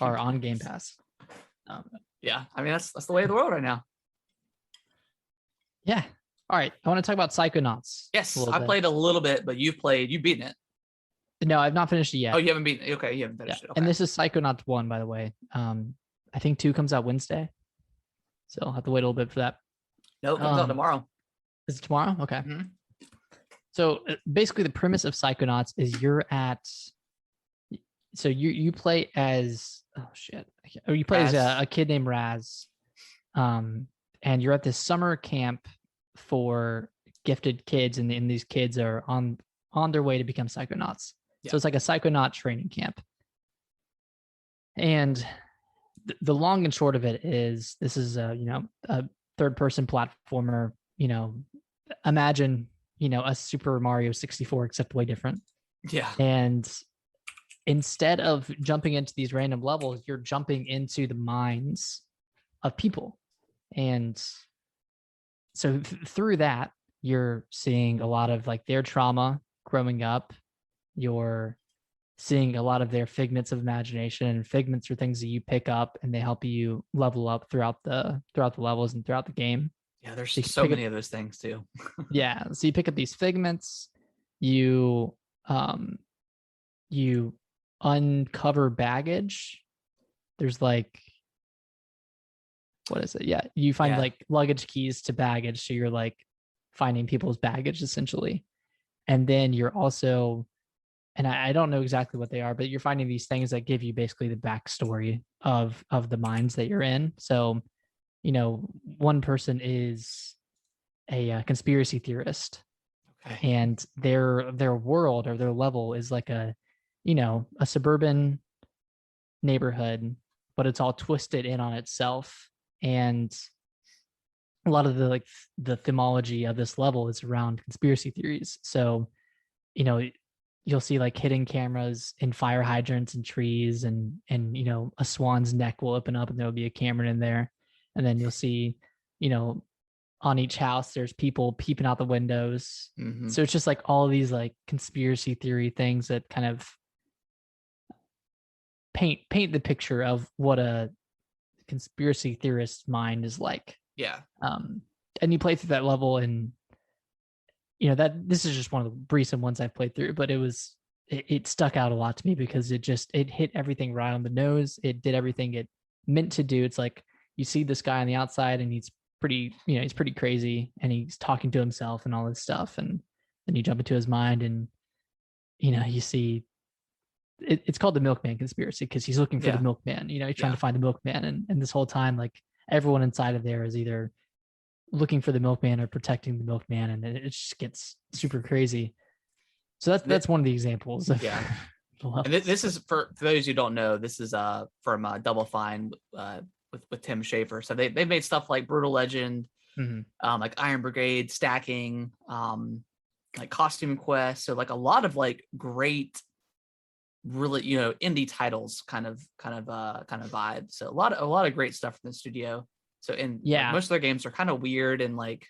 Speaker 2: are on Game Pass.
Speaker 1: Yeah, I mean that's the way of the world right now.
Speaker 2: Yeah. All right. I want to talk about Psychonauts.
Speaker 1: Yes, I played a little bit, but you've beaten it.
Speaker 2: No, I've not finished it yet.
Speaker 1: Oh, you haven't beaten it. Okay, you haven't finished it. Okay.
Speaker 2: And this is Psychonauts 1, by the way. I think 2 comes out Wednesday. So I'll have to wait a little bit for that.
Speaker 1: No, it comes out tomorrow.
Speaker 2: Is it tomorrow? Okay.
Speaker 1: Mm-hmm.
Speaker 2: So basically the premise of Psychonauts is you play as you play as a kid named Raz. And you're at this summer camp for gifted kids, and these kids are on their way to become psychonauts. Yeah. So it's like a psychonaut training camp. And the long and short of it is this is a third-person platformer. Imagine a Super Mario 64 except way different.
Speaker 1: Yeah.
Speaker 2: And instead of jumping into these random levels, you're jumping into the minds of people. And so through that, you're seeing a lot of like their trauma growing up. You're seeing a lot of their figments of imagination, and figments are things that you pick up and they help you level up throughout the levels and throughout the game.
Speaker 1: Yeah, there's so many of those things too.
Speaker 2: Yeah. So you pick up these figments, you uncover baggage. There's like, what is it? Yeah. You find like luggage keys to baggage. So you're like finding people's baggage essentially. And then you're also, and I don't know exactly what they are, but you're finding these things that give you basically the backstory of the minds that you're in. So, one person is a conspiracy theorist, and their world or their level is like a suburban neighborhood, but it's all twisted in on itself. And a lot of the themology of this level is around conspiracy theories. So, you'll see like hidden cameras in fire hydrants and trees, and a swan's neck will open up and there'll be a camera in there. And then you'll see, on each house, there's people peeping out the windows. Mm-hmm. So it's just like all of these like conspiracy theory things that kind of paint the picture of what a conspiracy theorist mind is like.
Speaker 1: Yeah.
Speaker 2: And you play through that level, and that this is just one of the recent ones I've played through, but it stuck out a lot to me because it hit everything right on the nose. It did everything it meant to do. It's like you see this guy on the outside and he's pretty crazy, and he's talking to himself and all this stuff. And then you jump into his mind, and you see it's called the Milkman Conspiracy because he's looking for the milkman. He's trying to find the milkman, and this whole time, like everyone inside of there is either looking for the milkman or protecting the milkman, and it just gets super crazy. So that's one of the examples of,
Speaker 1: and this is for those who don't know, this is from Double Fine with Tim Schafer. So they made stuff like Brutal Legend, like Iron Brigade, Stacking, like Costume Quest. So like a lot of like great, really indie titles kind of vibe. So a lot of great stuff from the studio. So like, most of their games are kind of weird and like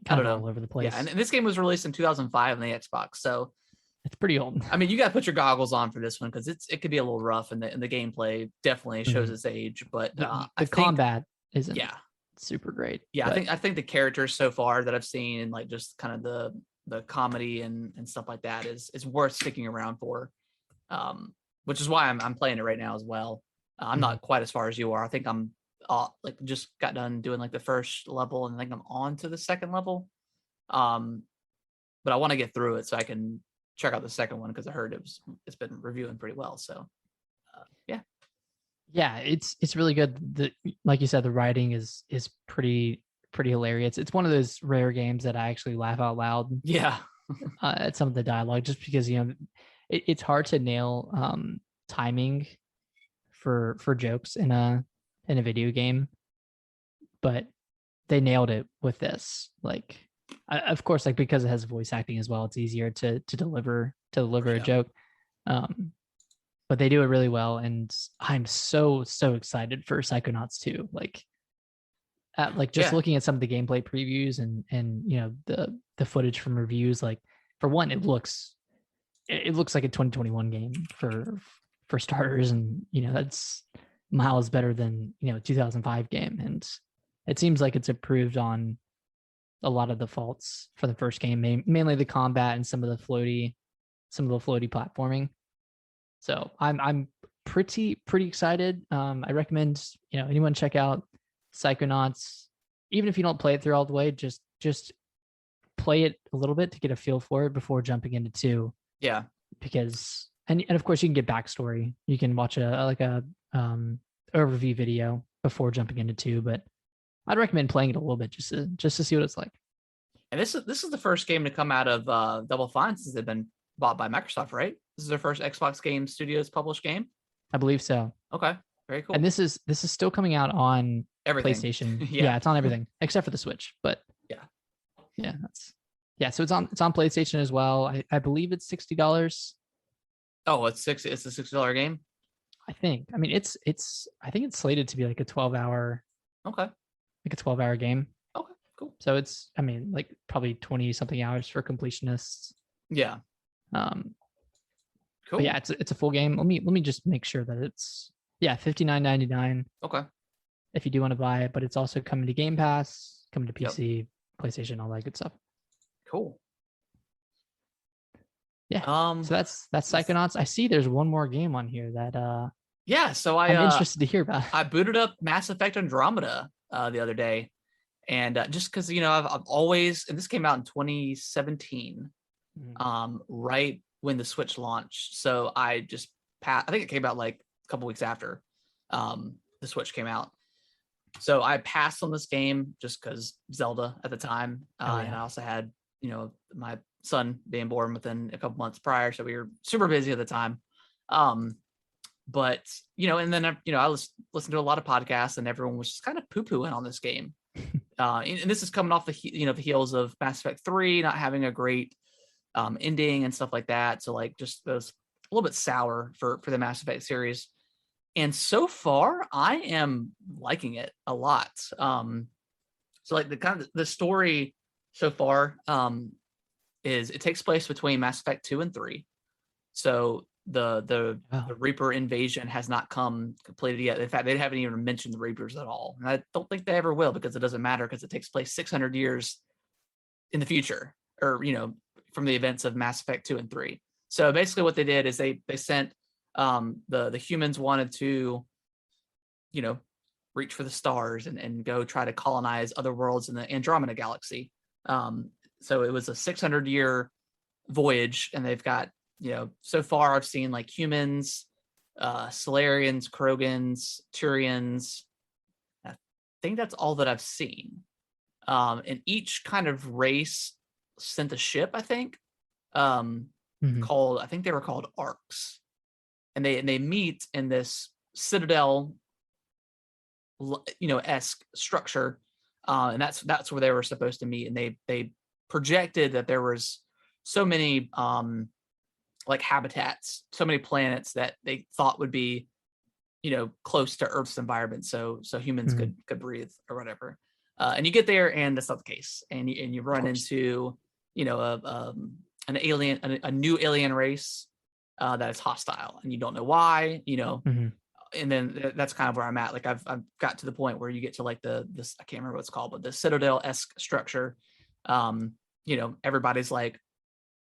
Speaker 2: kind of all over the place.
Speaker 1: Yeah, and this game was released in 2005 on the Xbox, so
Speaker 2: it's pretty old.
Speaker 1: I mean, you got to put your goggles on for this one because it could be a little rough, and the gameplay definitely shows its age. But
Speaker 2: the combat isn't super great.
Speaker 1: Yeah, I think the characters so far that I've seen, and like just kind of the comedy and stuff like that is worth sticking around for. Which is why I'm playing it right now as well. I'm not quite as far as you are. I think I'm like just got done doing like the first level, and I think I'm on to the second level. But I want to get through it so I can check out the second one because I heard it's been reviewing pretty well. So
Speaker 2: it's really good. Like you said, the writing is pretty hilarious. It's one of those rare games that I actually laugh out loud.
Speaker 1: Yeah.
Speaker 2: At some of the dialogue, just because it's hard to nail timing for jokes in a video game, but they nailed it with this. Like, of course, like because it has voice acting as well, it's easier to deliver a joke. But they do it really well, and I'm so excited for Psychonauts 2. Like, just looking at some of the gameplay previews and you know the footage from reviews, like for one, it looks like a 2021 game for starters, and you know that's miles better than 2005 game, and it seems like it's improved on a lot of the faults for the first game, mainly the combat and some of the floaty platforming. So I'm pretty excited. I recommend anyone check out Psychonauts, even if you don't play it through all the way, just play it a little bit to get a feel for it before jumping into 2.
Speaker 1: Yeah,
Speaker 2: because and of course you can get backstory. You can watch a overview video before jumping into 2, but I'd recommend playing it a little bit just to see what it's like.
Speaker 1: and this is the first game to come out of Double Fine since they've been bought by Microsoft, right? This is their first Xbox Game Studios published game.
Speaker 2: I believe so.
Speaker 1: Okay, very cool.
Speaker 2: And this is still coming out on
Speaker 1: everything.
Speaker 2: PlayStation. Yeah, it's on everything except for the Switch. But so it's on PlayStation as well. I believe it's $60.
Speaker 1: Oh, it's a $60 game.
Speaker 2: I think. I mean, it's I think it's slated to be like a 12-hour.
Speaker 1: Okay.
Speaker 2: Like a 12-hour game.
Speaker 1: Okay, cool.
Speaker 2: So it's, I mean, like probably 20 something hours for completionists.
Speaker 1: Yeah. Cool.
Speaker 2: But yeah, it's a full game. Let me just make sure that it's $59.99.
Speaker 1: Okay.
Speaker 2: If you do want to buy it, but it's also coming to Game Pass, coming to PC, PlayStation, all that good stuff.
Speaker 1: Cool.
Speaker 2: Yeah. So that's Psychonauts. I see there's one more game on here that
Speaker 1: so
Speaker 2: I'm interested to hear about.
Speaker 1: I booted up Mass Effect Andromeda the other day, and just because I've always, and this came out in 2017, right when the Switch launched. So I just I think it came out like a couple weeks after the Switch came out. So I passed on this game just because Zelda at the time, and I also had my son being born within a couple months prior, so we were super busy at the time. But and then I listened to a lot of podcasts, and everyone was just kind of poo-pooing on this game. And this is coming off the heels of Mass Effect 3 not having a great ending and stuff like that. So like just those a little bit sour for the Mass Effect series. And so far, I am liking it a lot. So like the story so far is it takes place between Mass Effect 2 and 3. So the Reaper invasion has not come completed yet. In fact, they haven't even mentioned the Reapers at all. And I don't think they ever will, because it doesn't matter, because it takes place 600 years in the future, or from the events of Mass Effect 2 and 3. So basically what they did is they sent the humans wanted to reach for the stars and go try to colonize other worlds in the Andromeda galaxy. So it was a 600-year voyage, and they've got so far I've seen like humans, Solarians, Krogans, Turians. I think that's all that I've seen. And each kind of race sent a ship, I think, called, I think they were called arcs, and they meet in this citadel, esque structure, and that's where they were supposed to meet. And they projected that there was so many like habitats, so many planets that they thought would be close to Earth's environment, so humans could breathe or whatever. And you get there, and that's not the case, and you run into an alien, a new alien race that is hostile, and you don't know why. And then that's kind of where I'm at. Like I've got to the point where you get to like this, I can't remember what it's called, but the citadel-esque structure. Everybody's like,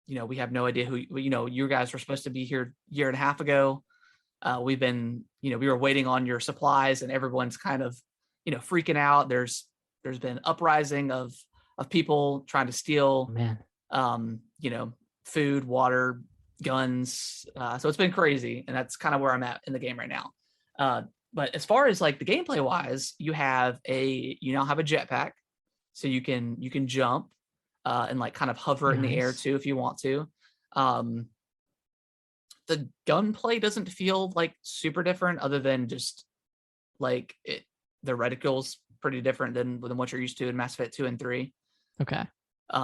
Speaker 1: we have no idea who, you guys were supposed to be here a year and a half ago. We've been, we were waiting on your supplies, and everyone's kind of, freaking out. There's been uprising of people trying to steal, food, water, guns. So it's been crazy, and that's kind of where I'm at in the game right now. But as far as like the gameplay wise, you now have a jetpack, so you can jump and like kind of hover in the air too if you want to. The gunplay doesn't feel like super different, other than just like the reticles pretty different than what you're used to in Mass Effect 2 and 3.
Speaker 2: Okay.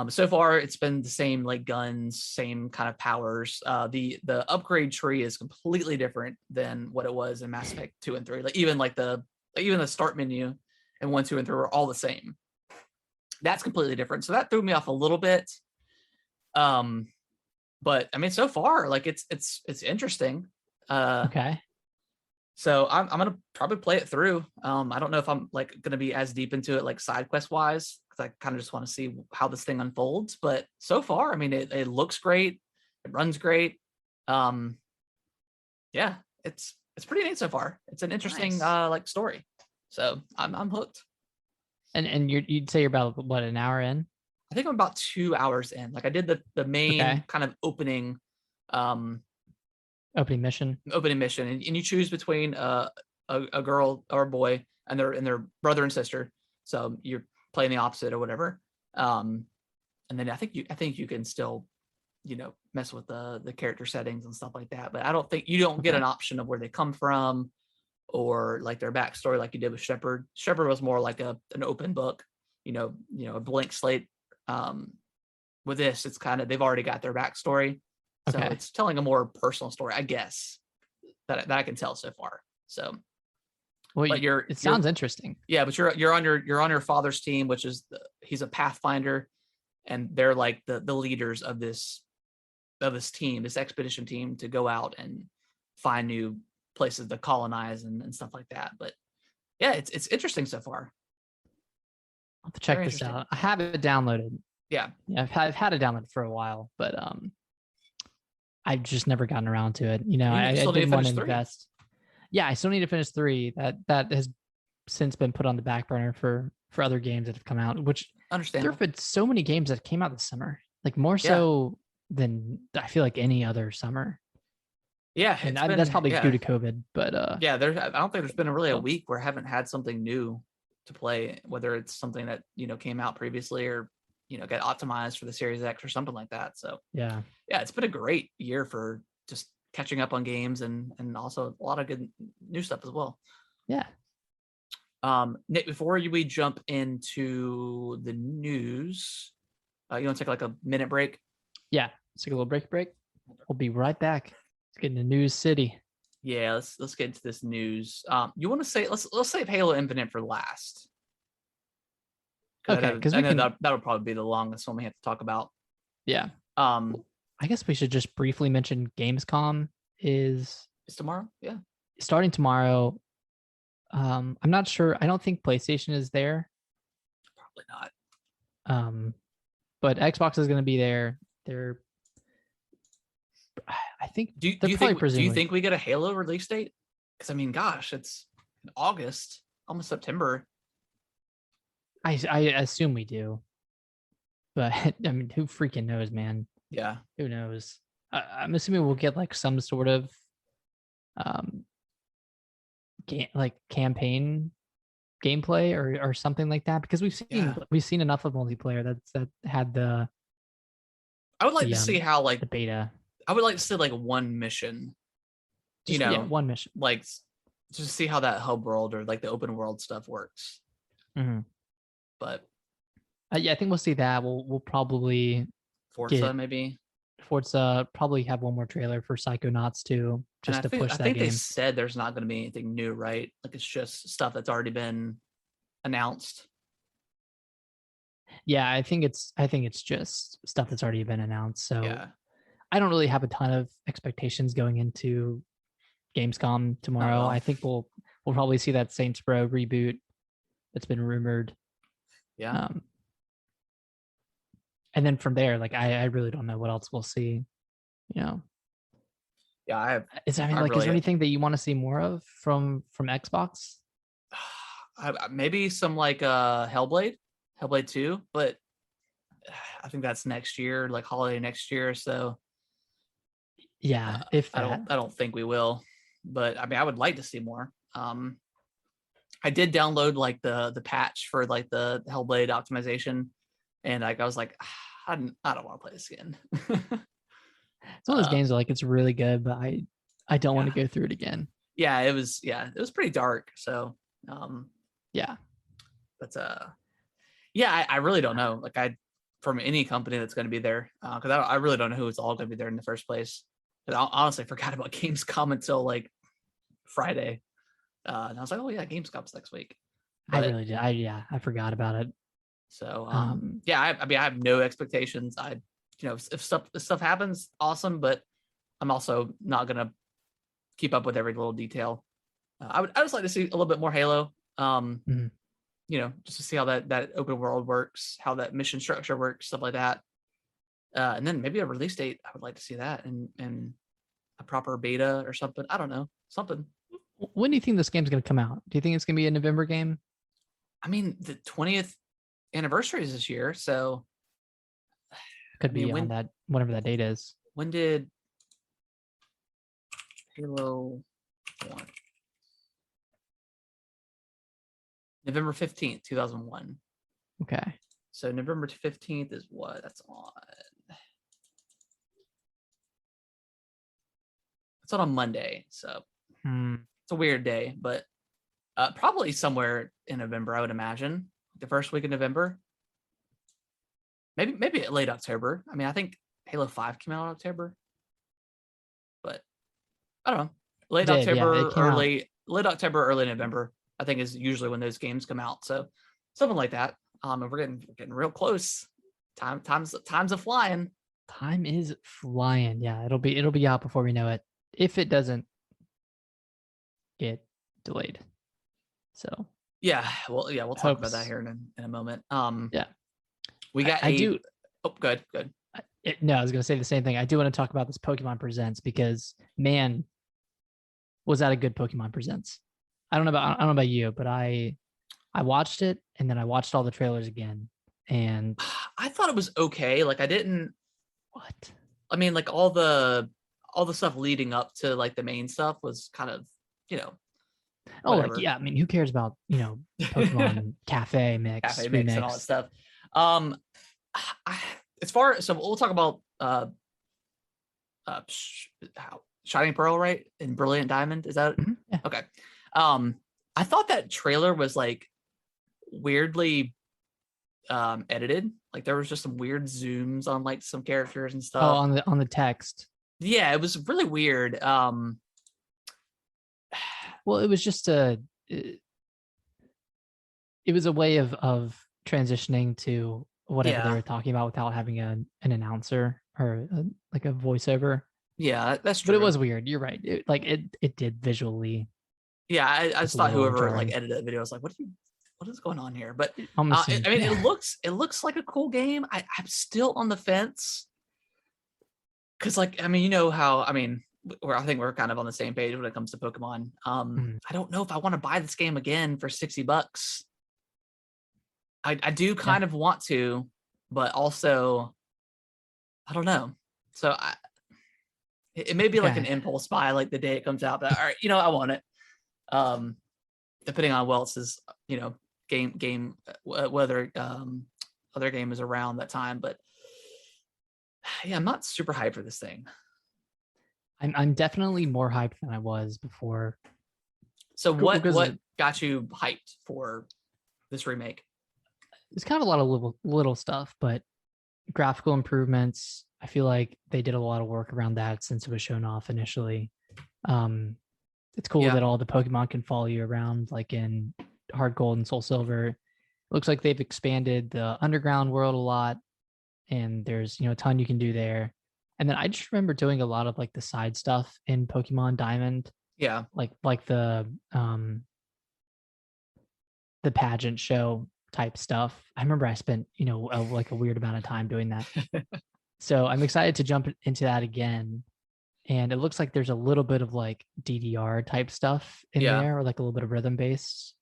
Speaker 1: So far it's been the same like guns, same kind of powers. The upgrade tree is completely different than what it was in Mass Effect 2 and 3. Like even the start menu and 1, 2, and 3 were all the same. That's completely different. So that threw me off a little bit. But I mean, so far, like it's interesting.
Speaker 2: Okay.
Speaker 1: So I'm gonna probably play it through. I don't know if I'm like gonna be as deep into it like side quest wise, because I kind of just want to see how this thing unfolds. But so far, I mean, it looks great, it runs great. Yeah, it's pretty neat so far. It's an interesting
Speaker 2: Nice.
Speaker 1: like story. So I'm hooked.
Speaker 2: And you'd say you're about what, an hour in?
Speaker 1: I think I'm about 2 hours in. Like I did the main kind of opening
Speaker 2: Opening mission.
Speaker 1: And you choose between a girl or a boy and their brother and sister. So you're playing the opposite or whatever. And then I think you can still, mess with the character settings and stuff like that. But I don't think you don't get an option of where they come from or like their backstory like you did with Shepard. Shepard was more like an open book, a blank slate. With this, it's kind of they've already got their backstory. So it's telling a more personal story, I guess, that I can tell so far. So,
Speaker 2: well, it sounds interesting.
Speaker 1: Yeah, but you're on your father's team, which is he's a pathfinder, and they're like the leaders of this team, this expedition team, to go out and find new places to colonize and stuff like that. But yeah, it's interesting so far.
Speaker 2: I'll have to check this out. I have it downloaded.
Speaker 1: Yeah,
Speaker 2: I've had it downloaded for a while, but I've just never gotten around to it. I didn't want to invest. Yeah, I still need to finish 3. That has since been put on the back burner for other games that have come out, which
Speaker 1: understandable.
Speaker 2: There have been so many games that came out this summer, like more so than I feel like any other summer.
Speaker 1: Yeah,
Speaker 2: and that's probably due to COVID. But
Speaker 1: I don't think there's been really a week where I haven't had something new to play, whether it's something that came out previously or get optimized for the Series X or something like that. So yeah, it's been a great year for just catching up on games and also a lot of good new stuff as well.
Speaker 2: Yeah.
Speaker 1: Nick, before we jump into the news, you want to take like a minute break?
Speaker 2: Yeah, let's take a little break. We'll be right back. Let's get into News City.
Speaker 1: Yeah, let's get into this news. You want to say let's save Halo Infinite for last.
Speaker 2: Okay, because
Speaker 1: that'll probably be the longest one we have to talk about.
Speaker 2: Yeah. I guess we should just briefly mention Gamescom is
Speaker 1: tomorrow. Yeah,
Speaker 2: starting tomorrow. I'm not sure. I don't think PlayStation is there.
Speaker 1: Probably not.
Speaker 2: But Xbox is going to be there. I think.
Speaker 1: Do you think we get a Halo release date? Because I mean, gosh, it's August, almost September.
Speaker 2: I assume we do, but I mean, who freaking knows, man?
Speaker 1: Yeah,
Speaker 2: who knows? I'm assuming we'll get like some sort of campaign gameplay or something like that, because we've seen enough of multiplayer that had the.
Speaker 1: I would like to see how like
Speaker 2: the beta.
Speaker 1: I would like to see like one mission.
Speaker 2: One mission,
Speaker 1: like just see how that hub world or like the open world stuff works.
Speaker 2: Mm-hmm.
Speaker 1: But
Speaker 2: I think we'll see that. We'll probably Forza probably have one more trailer for Psychonauts too, just to push that game. I think
Speaker 1: they said there's not going to be anything new, right? Like it's just stuff that's already been announced.
Speaker 2: Yeah, I think it's just stuff that's already been announced. So
Speaker 1: yeah.
Speaker 2: I don't really have a ton of expectations going into Gamescom tomorrow. I think we'll probably see that Saints Row reboot that's been rumored.
Speaker 1: Yeah.
Speaker 2: And then from there, like I really don't know what else we'll see.
Speaker 1: Yeah,
Speaker 2: is there anything that you want to see more of from Xbox?
Speaker 1: Maybe some like Hellblade 2, but I think that's next year, like holiday next year. So
Speaker 2: yeah,
Speaker 1: I don't think we will, but I mean I would like to see more. I did download like the patch for like the Hellblade optimization, and like I was like, I don't want to play this again.
Speaker 2: It's one of those games where like it's really good, but I don't want to go through it again.
Speaker 1: Yeah, it was pretty dark. So
Speaker 2: yeah.
Speaker 1: But yeah, I really don't know. Like from any company that's going to be there, because I really don't know who it's all going to be there in the first place. But I honestly forgot about Gamescom until like Friday, and I was like, oh yeah, Gamescom's next week.
Speaker 2: I really did. I forgot about it.
Speaker 1: So yeah, I mean, I have no expectations. If stuff happens, awesome. But I'm also not gonna keep up with every little detail. I just like to see a little bit more Halo. Just to see how that open world works, how that mission structure works, stuff like that. And then maybe a release date. I would like to see that and a proper beta or something. I don't know, something.
Speaker 2: When do you think this game's going to come out? Do you think it's going to be a November game?
Speaker 1: I mean, the 20th anniversary is this year, so
Speaker 2: could be on that whenever that date is.
Speaker 1: When did Halo 1? November 15th, 2001.
Speaker 2: Okay.
Speaker 1: So November 15th is what? That's on. It's on a Monday, so it's a weird day, but probably somewhere in November, I would imagine. The first week of November. Maybe late October. I mean, I think Halo 5 came out in October. But I don't know. Late October, late October, early November, I think is usually when those games come out. So something like that. And we're getting real close. Time's a flying.
Speaker 2: Time is flying. Yeah, it'll be out before we know it. If it doesn't get delayed. So
Speaker 1: yeah, we'll talk about that here in a moment.
Speaker 2: Yeah,
Speaker 1: we got. Oh, good.
Speaker 2: No, I was gonna say the same thing. I do want to talk about this Pokemon Presents because man, was that a good Pokemon Presents? I don't know about you, but I watched it and then I watched all the trailers again, and
Speaker 1: I thought it was okay. Like I didn't.
Speaker 2: What?
Speaker 1: I mean, like all the stuff leading up to like the main stuff was kind of,
Speaker 2: Oh, like, yeah. I mean, who cares about, Pokemon Cafe Mix
Speaker 1: and all that stuff. So we'll talk about Shining Pearl, right? And Brilliant Diamond. Is that
Speaker 2: yeah.
Speaker 1: Okay? I thought that trailer was like weirdly edited. Like there was just some weird zooms on like some characters and stuff.
Speaker 2: Oh, on the text.
Speaker 1: Yeah, it was really weird.
Speaker 2: Well, it was just it was a way of transitioning to whatever they were talking about without having an announcer or like a voiceover.
Speaker 1: Yeah, that's true.
Speaker 2: But it was weird. You're right. It did visually.
Speaker 1: Yeah, I just thought whoever like edited that video was like, what is going on here? But I mean, it looks like a cool game. I'm still on the fence. Cause like, I mean, you know how, I mean, I think we're kind of on the same page when it comes to Pokemon. I don't know if I want to buy this game again for $60. I do kind of want to, but also I don't know. So it may be like an impulse buy, like the day it comes out, but all right, I want it. Depending on what else is, game, whether other game is around that time, but yeah, I'm not super hyped for this thing.
Speaker 2: I'm definitely more hyped than I was before.
Speaker 1: So what got you hyped for this remake?
Speaker 2: It's kind of a lot of little stuff, but graphical improvements. I feel like they did a lot of work around that since it was shown off initially. It's cool that all the Pokemon can follow you around, like in Heart Gold and Soul Silver. It looks like they've expanded the underground world a lot, and there's a ton you can do there. And then I just remember doing a lot of like the side stuff in Pokemon Diamond.
Speaker 1: Yeah,
Speaker 2: like the pageant show type stuff. I remember I spent like a weird amount of time doing that. So I'm excited to jump into that again. And it looks like there's a little bit of like DDR type stuff in there, or like a little bit of rhythm based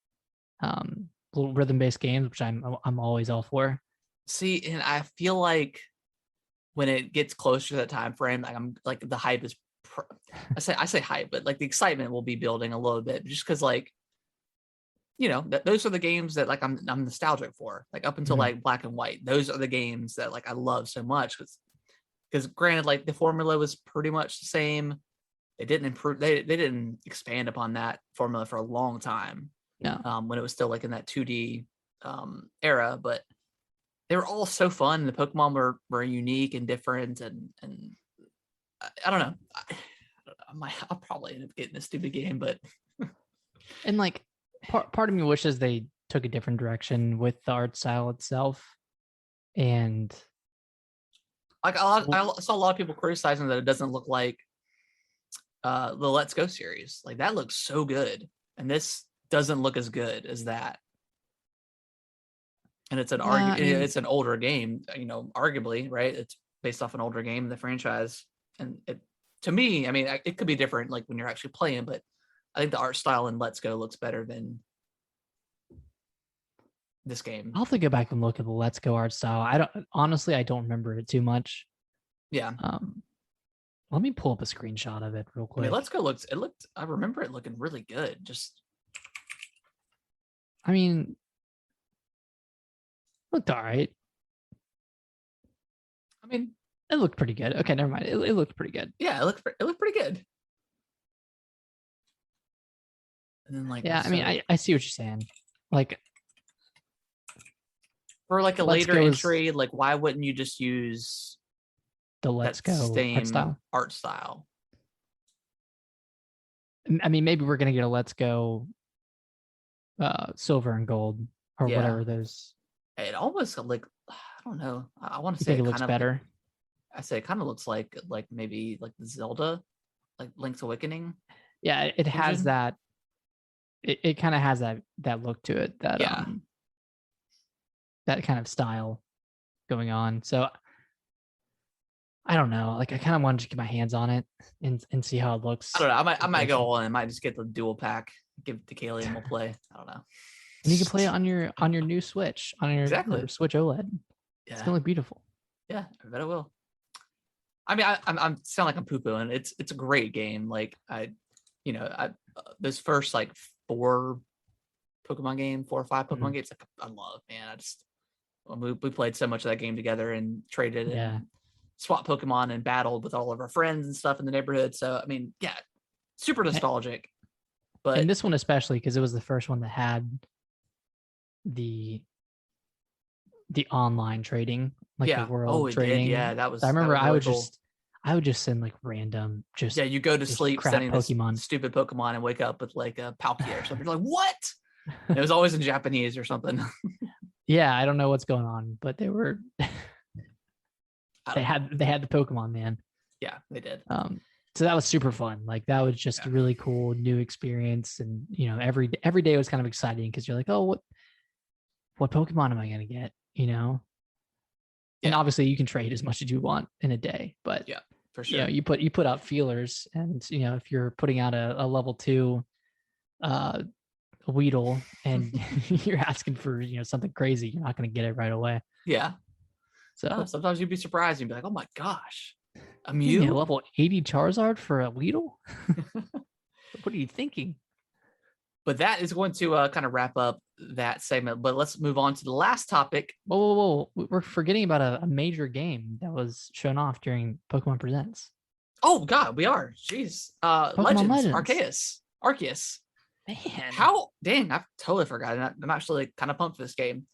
Speaker 2: games, which I'm always all for.
Speaker 1: See, and I feel like when it gets closer to that time frame, like I'm like the hype is. I say hype, but like the excitement will be building a little bit, just because like, those are the games that like I'm nostalgic for. Like up until like Black and White, those are the games that like I love so much because granted, like the formula was pretty much the same. They didn't improve. They didn't expand upon that formula for a long time.
Speaker 2: Yeah.
Speaker 1: When it was still like in that 2D era, but they were all so fun. The Pokemon were unique and different, and I don't know. I'll probably end up getting a stupid game, but
Speaker 2: And like part of me wishes they took a different direction with the art style itself. And
Speaker 1: like I saw a lot of people criticizing that it doesn't look like the Let's Go series. Like that looks so good, and this doesn't look as good as that. And it's it's an older game, arguably, right? It's based off an older game in the franchise, and to me, I mean, it could be different like when you're actually playing, but I think the art style in Let's Go looks better than this game.
Speaker 2: I'll have to go back and look at the Let's Go art style. I don't remember it too much.
Speaker 1: Yeah.
Speaker 2: Let me pull up a screenshot of it real quick.
Speaker 1: I mean, Let's Go I remember it looking really good.
Speaker 2: Looked all right.
Speaker 1: I mean,
Speaker 2: it looked pretty good. Okay, never mind. It looked pretty good.
Speaker 1: Yeah, it looked pretty good. And then
Speaker 2: yeah, I mean, I see what you're saying. Like
Speaker 1: for like a later entry, like why wouldn't you just use
Speaker 2: the Let's Go
Speaker 1: art style?
Speaker 2: I mean, maybe we're gonna get a Let's Go silver and gold or whatever those.
Speaker 1: It almost like I don't know. I want to
Speaker 2: say it looks better.
Speaker 1: I say it kind of looks like maybe like the Zelda, like Link's Awakening.
Speaker 2: Yeah, it has that. It kind of has that look to it. That that kind of style going on. So I don't know. Like I kind of wanted to get my hands on it and see how it looks.
Speaker 1: I don't know. I might go all in. I might just get the dual pack, give it to Kaylee, and we'll play. I don't know.
Speaker 2: And you can play it on your new Switch, on your Switch OLED. Yeah. It's gonna look beautiful.
Speaker 1: Yeah, I bet it will. I mean, I'm sound like I'm poo-pooing. It's a great game. Like those first like 4 or 5 Pokemon games, like I love, man. We played so much of that game together and traded and swapped Pokemon and battled with all of our friends and stuff in the neighborhood. So I mean, yeah, super nostalgic. But
Speaker 2: and this one especially because it was the first one that had the online trading, like the world trading.
Speaker 1: Yeah, that was.
Speaker 2: I remember
Speaker 1: was really cool.
Speaker 2: I would just send like random
Speaker 1: you go to sleep sending
Speaker 2: Pokemon,
Speaker 1: stupid Pokemon, and wake up with like a Palkia or something. You're like, what? It was always in Japanese or something.
Speaker 2: Yeah, I don't know what's going on, but they were. they had the Pokemon, man.
Speaker 1: Yeah, they did.
Speaker 2: So that was super fun. Like that was just a really cool new experience, and every day was kind of exciting because you're like, oh, what Pokemon am I gonna get? And obviously you can trade as much as you want in a day, but
Speaker 1: yeah, for sure.
Speaker 2: You put out feelers, and if you're putting out a level 2 Weedle and you're asking for something crazy, you're not going to get it right away.
Speaker 1: Yeah. So sometimes you'd be surprised. You'd be like, "Oh my gosh, a Mew,
Speaker 2: level 80 Charizard for a Weedle? What are you thinking?"
Speaker 1: But that is going to kind of wrap up that segment. But let's move on to the last topic.
Speaker 2: Whoa. We're forgetting about a major game that was shown off during Pokemon Presents.
Speaker 1: Oh, God, we are. Jeez. Legends. Arceus. Man. Dang, I've totally forgotten. I'm actually kind of pumped for this game.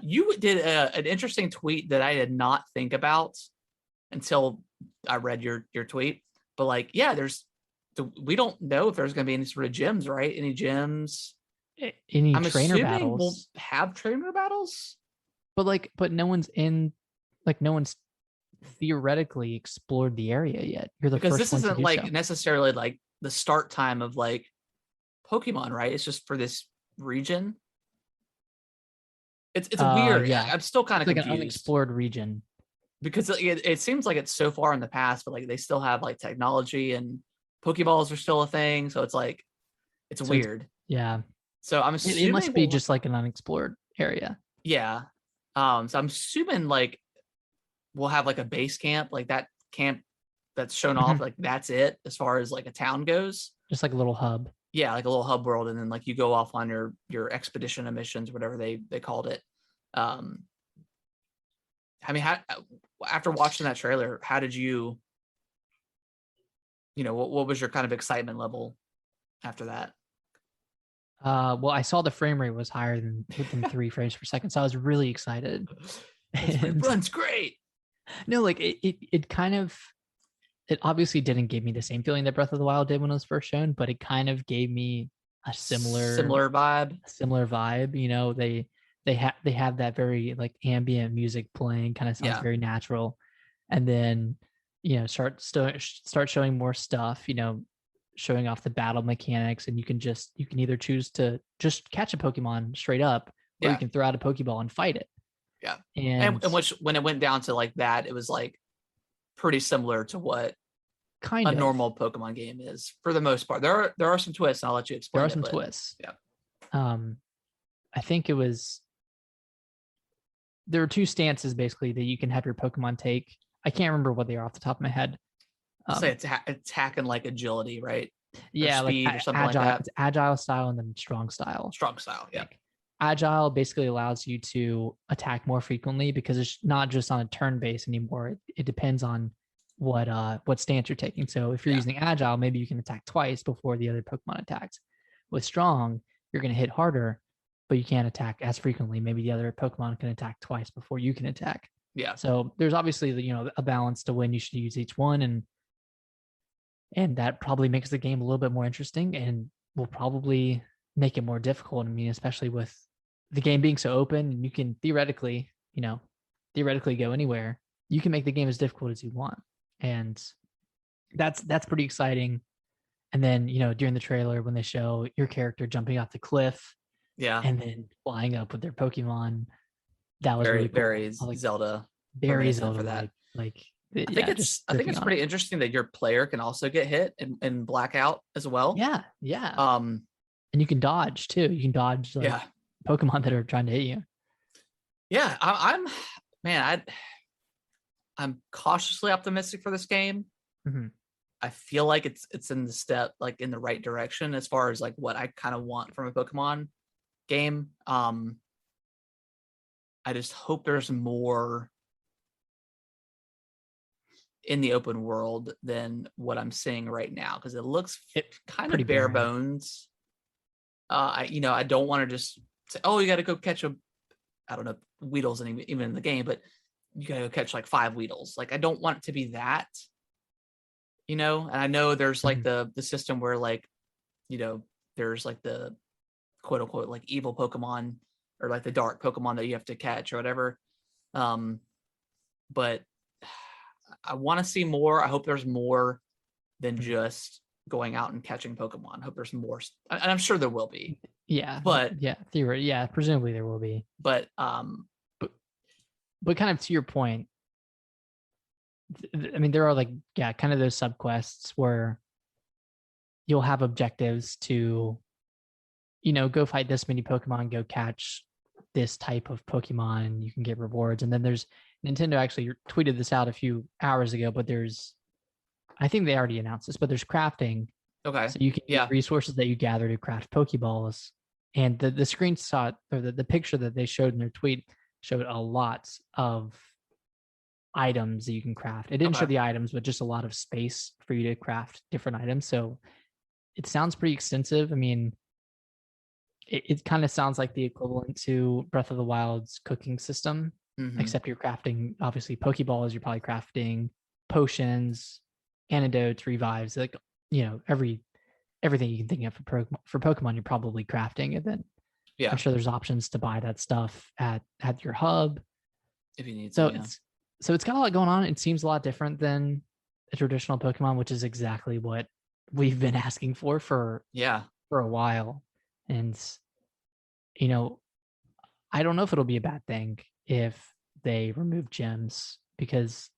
Speaker 1: You did an interesting tweet that I did not think about until I read your tweet. But we don't know if there's going to be any sort of gyms, right? Any gyms?
Speaker 2: Any trainer battles?
Speaker 1: We'll have trainer battles,
Speaker 2: but no one's no one's theoretically explored the area yet. You're the
Speaker 1: because
Speaker 2: first
Speaker 1: this isn't
Speaker 2: so.
Speaker 1: Necessarily like the start time of like Pokemon, right? It's just for this region. It's weird. Yeah, I'm still kind of confused.
Speaker 2: Like an unexplored region
Speaker 1: because it seems like it's so far in the past, but like they still have like technology and Pokeballs are still a thing, so it's like it's weird. So I'm assuming
Speaker 2: it must be just like an unexplored area.
Speaker 1: Yeah. So I'm assuming like we'll have like a base camp, like that camp that's shown off, like that's it as far as like a town goes.
Speaker 2: Just like a little hub.
Speaker 1: Yeah, like a little hub world, and then like you go off on your expedition and missions, whatever they called it. I mean, after watching that trailer, how did you? What was your kind of excitement level after that?
Speaker 2: Well, I saw the frame rate was higher than within 3 frames per second, so I was really excited.
Speaker 1: It runs great.
Speaker 2: No, like it kind of, it obviously didn't give me the same feeling that Breath of the Wild did when it was first shown, but it kind of gave me a
Speaker 1: Similar vibe.
Speaker 2: similar vibe. You know, they have that very like ambient music playing, kind of sounds very natural, and then start showing more stuff. Showing off the battle mechanics, and you can either choose to just catch a Pokemon straight up, or you can throw out a Pokeball and fight it.
Speaker 1: Yeah,
Speaker 2: and
Speaker 1: which when it went down to like that, it was like pretty similar to what
Speaker 2: kind of
Speaker 1: normal Pokemon game is for the most part. There are some twists, and I'll let you explain.
Speaker 2: There are some twists.
Speaker 1: Yeah.
Speaker 2: I think there are 2 stances basically that you can have your Pokemon take. I can't remember what they are off the top of my head.
Speaker 1: Say attack and like agility, right?
Speaker 2: Yeah,
Speaker 1: or speed
Speaker 2: like
Speaker 1: or something
Speaker 2: agile,
Speaker 1: like that.
Speaker 2: It's agile style and then strong style.
Speaker 1: Strong style, yeah.
Speaker 2: Like, agile basically allows you to attack more frequently because it's not just on a turn base anymore. It depends on what stance you're taking. So if you're using agile, maybe you can attack twice before the other Pokemon attacks. With strong, you're going to hit harder, but you can't attack as frequently. Maybe the other Pokemon can attack twice before you can attack.
Speaker 1: Yeah.
Speaker 2: So there's obviously a balance to when you should use each one, and that probably makes the game a little bit more interesting and will probably make it more difficult. I mean, especially with the game being so open, and you can theoretically go anywhere. You can make the game as difficult as you want, and that's pretty exciting. And then during the trailer, when they show your character jumping off the cliff, and then flying up with their Pokemon, that was really cool.
Speaker 1: Very Zelda.
Speaker 2: Very Zelda for that.
Speaker 1: I think it's pretty interesting that your player can also get hit and blackout as well.
Speaker 2: Yeah. And you can dodge too. You can dodge Pokemon that are trying to hit you.
Speaker 1: Yeah, I'm cautiously optimistic for this game.
Speaker 2: Mm-hmm.
Speaker 1: I feel like it's in the right direction as far as like what I kind of want from a Pokemon game. I just hope there's more in the open world than what I'm seeing right now, because it looks kind of bare bones. I don't want to just say, oh, you got to go catch Weedles even in the game, but you got to go catch like 5 Weedles. Like, I don't want it to be that, and I know there's like the system where like, there's like the quote unquote like evil Pokemon or like the dark Pokemon that you have to catch or whatever. But I want to see more. I hope there's more than just going out and catching Pokemon. I hope there's more, and I'm sure there will be.
Speaker 2: Yeah,
Speaker 1: but
Speaker 2: presumably there will be.
Speaker 1: But
Speaker 2: kind of to your point, I mean, there are kind of those subquests where you'll have objectives to, go fight this many Pokemon, go catch this type of Pokemon, and you can get rewards. And then there's Nintendo actually tweeted this out a few hours ago, but I think they already announced this, but there's crafting.
Speaker 1: Okay.
Speaker 2: So you can use resources that you gather to craft Pokeballs. And the screenshot or the picture that they showed in their tweet showed a lot of items that you can craft. It didn't show the items, but just a lot of space for you to craft different items. So it sounds pretty extensive. I mean, it kind of sounds like the equivalent to Breath of the Wild's cooking system, except you're crafting, obviously, Pokeballs, you're probably crafting potions, antidotes, revives, like, everything you can think of for Pokemon, you're probably crafting. And then I'm sure there's options to buy that stuff at your hub
Speaker 1: if you need
Speaker 2: to. So it's got a lot going on. It seems a lot different than a traditional Pokemon, which is exactly what we've been asking for a while. And I don't know if it'll be a bad thing if they remove gyms, because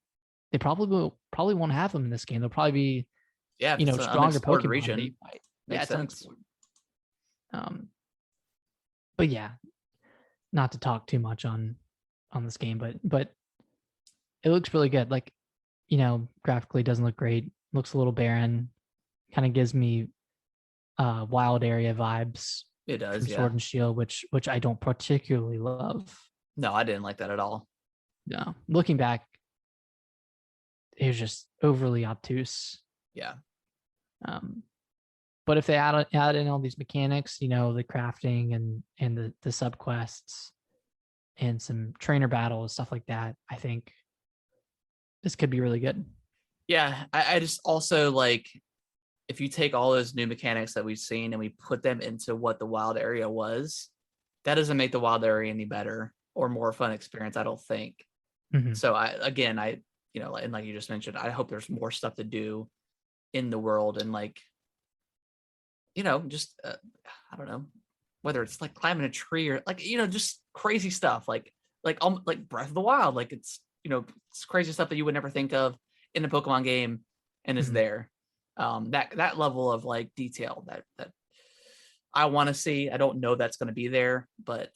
Speaker 2: they probably won't have them in this game. They'll probably be stronger Pokemon
Speaker 1: region.
Speaker 2: Makes sense. But yeah, not to talk too much on this game, but it looks really good. Like, graphically doesn't look great. Looks a little barren. Kind of gives me wild area vibes.
Speaker 1: It does,
Speaker 2: Sword and Shield, which I don't particularly love.
Speaker 1: No, I didn't like that at all.
Speaker 2: No, looking back, it was just overly obtuse.
Speaker 1: Yeah.
Speaker 2: But if they add in all these mechanics, the crafting and the subquests and some trainer battles, stuff like that, I think this could be really good.
Speaker 1: Yeah, I just also like, if you take all those new mechanics that we've seen and we put them into what the wild area was, that doesn't make the wild area any better or more fun experience, I don't think.
Speaker 2: Mm-hmm.
Speaker 1: So and like you just mentioned, I hope there's more stuff to do in the world, and like, just I don't know, whether it's like climbing a tree or like, just crazy stuff like Breath of the Wild. Like it's crazy stuff that you would never think of in a Pokemon game, and is there. That level of like detail that I want to see. I don't know that's going to be there, but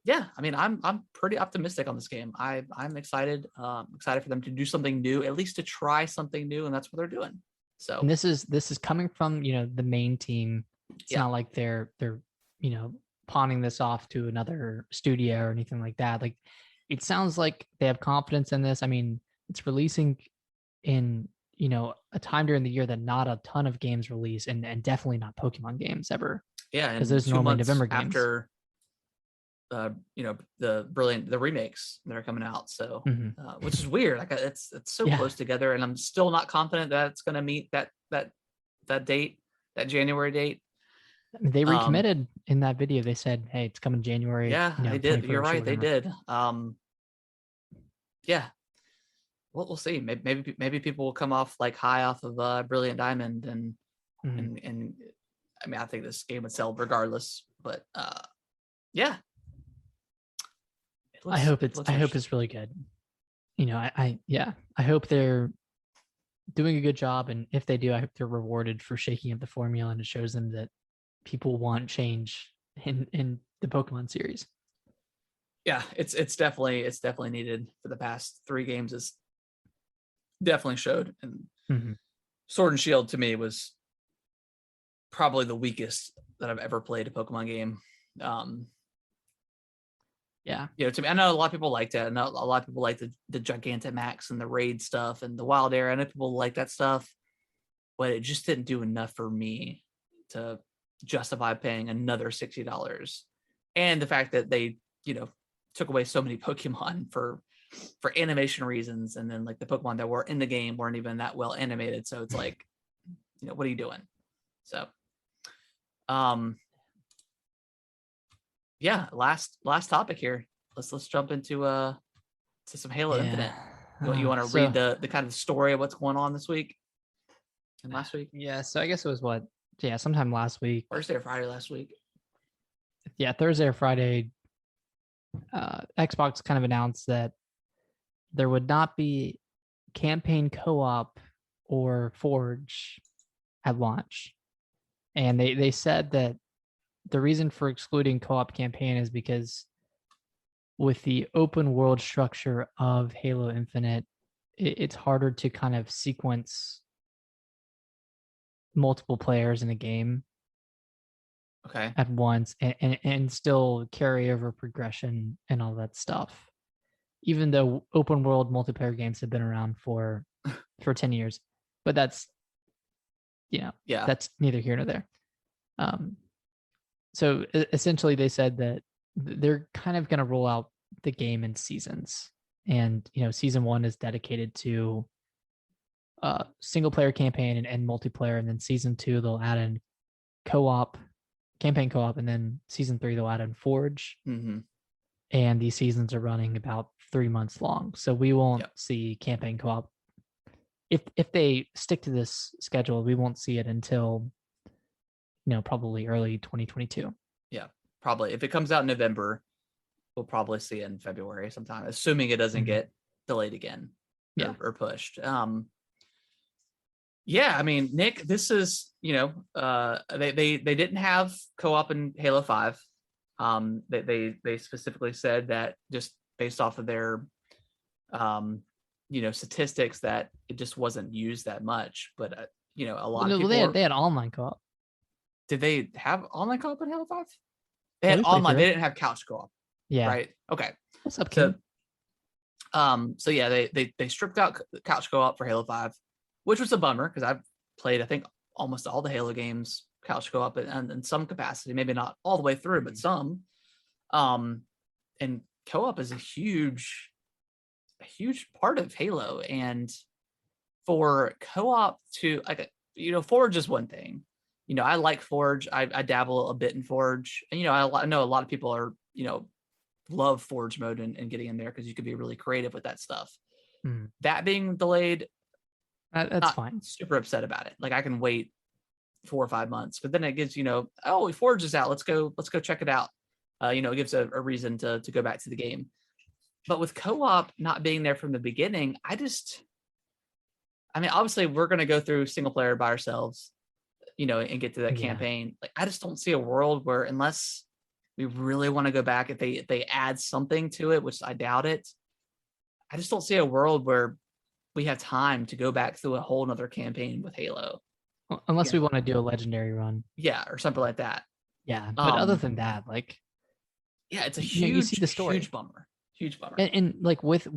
Speaker 1: yeah, I mean, I'm pretty optimistic on this game. I'm excited. Excited for them to do something new, at least to try something new, and that's what they're doing. So,
Speaker 2: and this is coming from the main team. It's not like they're pawning this off to another studio or anything like that. Like, it sounds like they have confidence in this. I mean, it's releasing in a time during the year that not a ton of games release, and definitely not Pokemon games ever.
Speaker 1: Yeah,
Speaker 2: because there's normally November games
Speaker 1: after the remakes that are coming out. So, which is weird. Like it's so close together, and I'm still not confident that it's going to meet that date, that January date.
Speaker 2: They recommitted in that video. They said, "Hey, it's coming January."
Speaker 1: Yeah, they did. You're right. They did. Yeah. We'll see. Maybe people will come off like high off of Brilliant Diamond, and I mean, I think this game would sell regardless. But yeah.
Speaker 2: I hope it's really good. I hope they're doing a good job, and if they do, I hope they're rewarded for shaking up the formula, and it shows them that people want change in the Pokemon series.
Speaker 1: Yeah, it's definitely needed. For the past 3 games is definitely showed, and Sword and Shield to me was probably the weakest that I've ever played a Pokemon game. To me, I know a lot of people liked it. I know a lot of people like the Gigantamax and the raid stuff and the wild area. I know people like that stuff, but it just didn't do enough for me to justify paying another $60. And the fact that they, took away so many Pokemon for animation reasons, and then like the Pokemon that were in the game weren't even that well animated. So it's like, what are you doing? So, yeah, last topic here. Let's jump into to some Halo Infinite. You want to read the kind of story of what's going on this week and last week?
Speaker 2: Yeah, so I guess it was sometime last week.
Speaker 1: Thursday or Friday last week.
Speaker 2: Yeah, Thursday or Friday. Xbox kind of announced that there would not be campaign co-op or Forge at launch. And they said that the reason for excluding co-op campaign is because with the open world structure of Halo Infinite, it's harder to kind of sequence multiple players in a game at once and still carry over progression and all that stuff. Even though open world multiplayer games have been around for 10 years, but that's that's neither here nor there. So essentially they said that they're kind of going to roll out the game in seasons, and season 1 is dedicated to single player campaign and multiplayer, and then season 2 they'll add in campaign co-op, and then season 3 they'll add in Forge. And these seasons are running about 3 months long, so we won't see campaign co-op. If they stick to this schedule, we won't see it until probably early 2022.
Speaker 1: Yeah, probably. If it comes out in November, we'll probably see it in February sometime, assuming it doesn't get delayed again or pushed. Yeah, I mean, Nick, this is, they didn't have co-op in Halo 5. They specifically said that just based off of their, statistics, that it just wasn't used that much. But, a lot of people...
Speaker 2: They had online co-op.
Speaker 1: Did they have online co-op in Halo 5? They had online. They didn't have couch co-op. Yeah. Right? Okay.
Speaker 2: What's up, Kim?
Speaker 1: So yeah, they stripped out couch co-op for Halo 5, which was a bummer because I've played, I think, almost all the Halo games couch co-op and in some capacity, maybe not all the way through, but some. And co-op is a huge part of Halo. And for co-op to, like, Forge is one thing. I like Forge. I dabble a bit in Forge, and I know a lot of people are love Forge mode and getting in there because you could be really creative with that stuff. That being delayed,
Speaker 2: that's fine.
Speaker 1: Super upset about it. Like, I can wait 4 or 5 months, but then it gives oh, Forge is out. Let's go check it out. It gives a reason to go back to the game. But with co-op not being there from the beginning, obviously we're going to go through single player by ourselves, and get to that campaign. Like, I just don't see a world where, unless we really want to go back, if they add something to it, which I doubt it, I just don't see a world where we have time to go back through a whole nother campaign with Halo.
Speaker 2: Unless we want to do a legendary run.
Speaker 1: Yeah, or something like that.
Speaker 2: Yeah, but other than that, like,
Speaker 1: it's a huge, you see the story. Huge bummer.
Speaker 2: And like with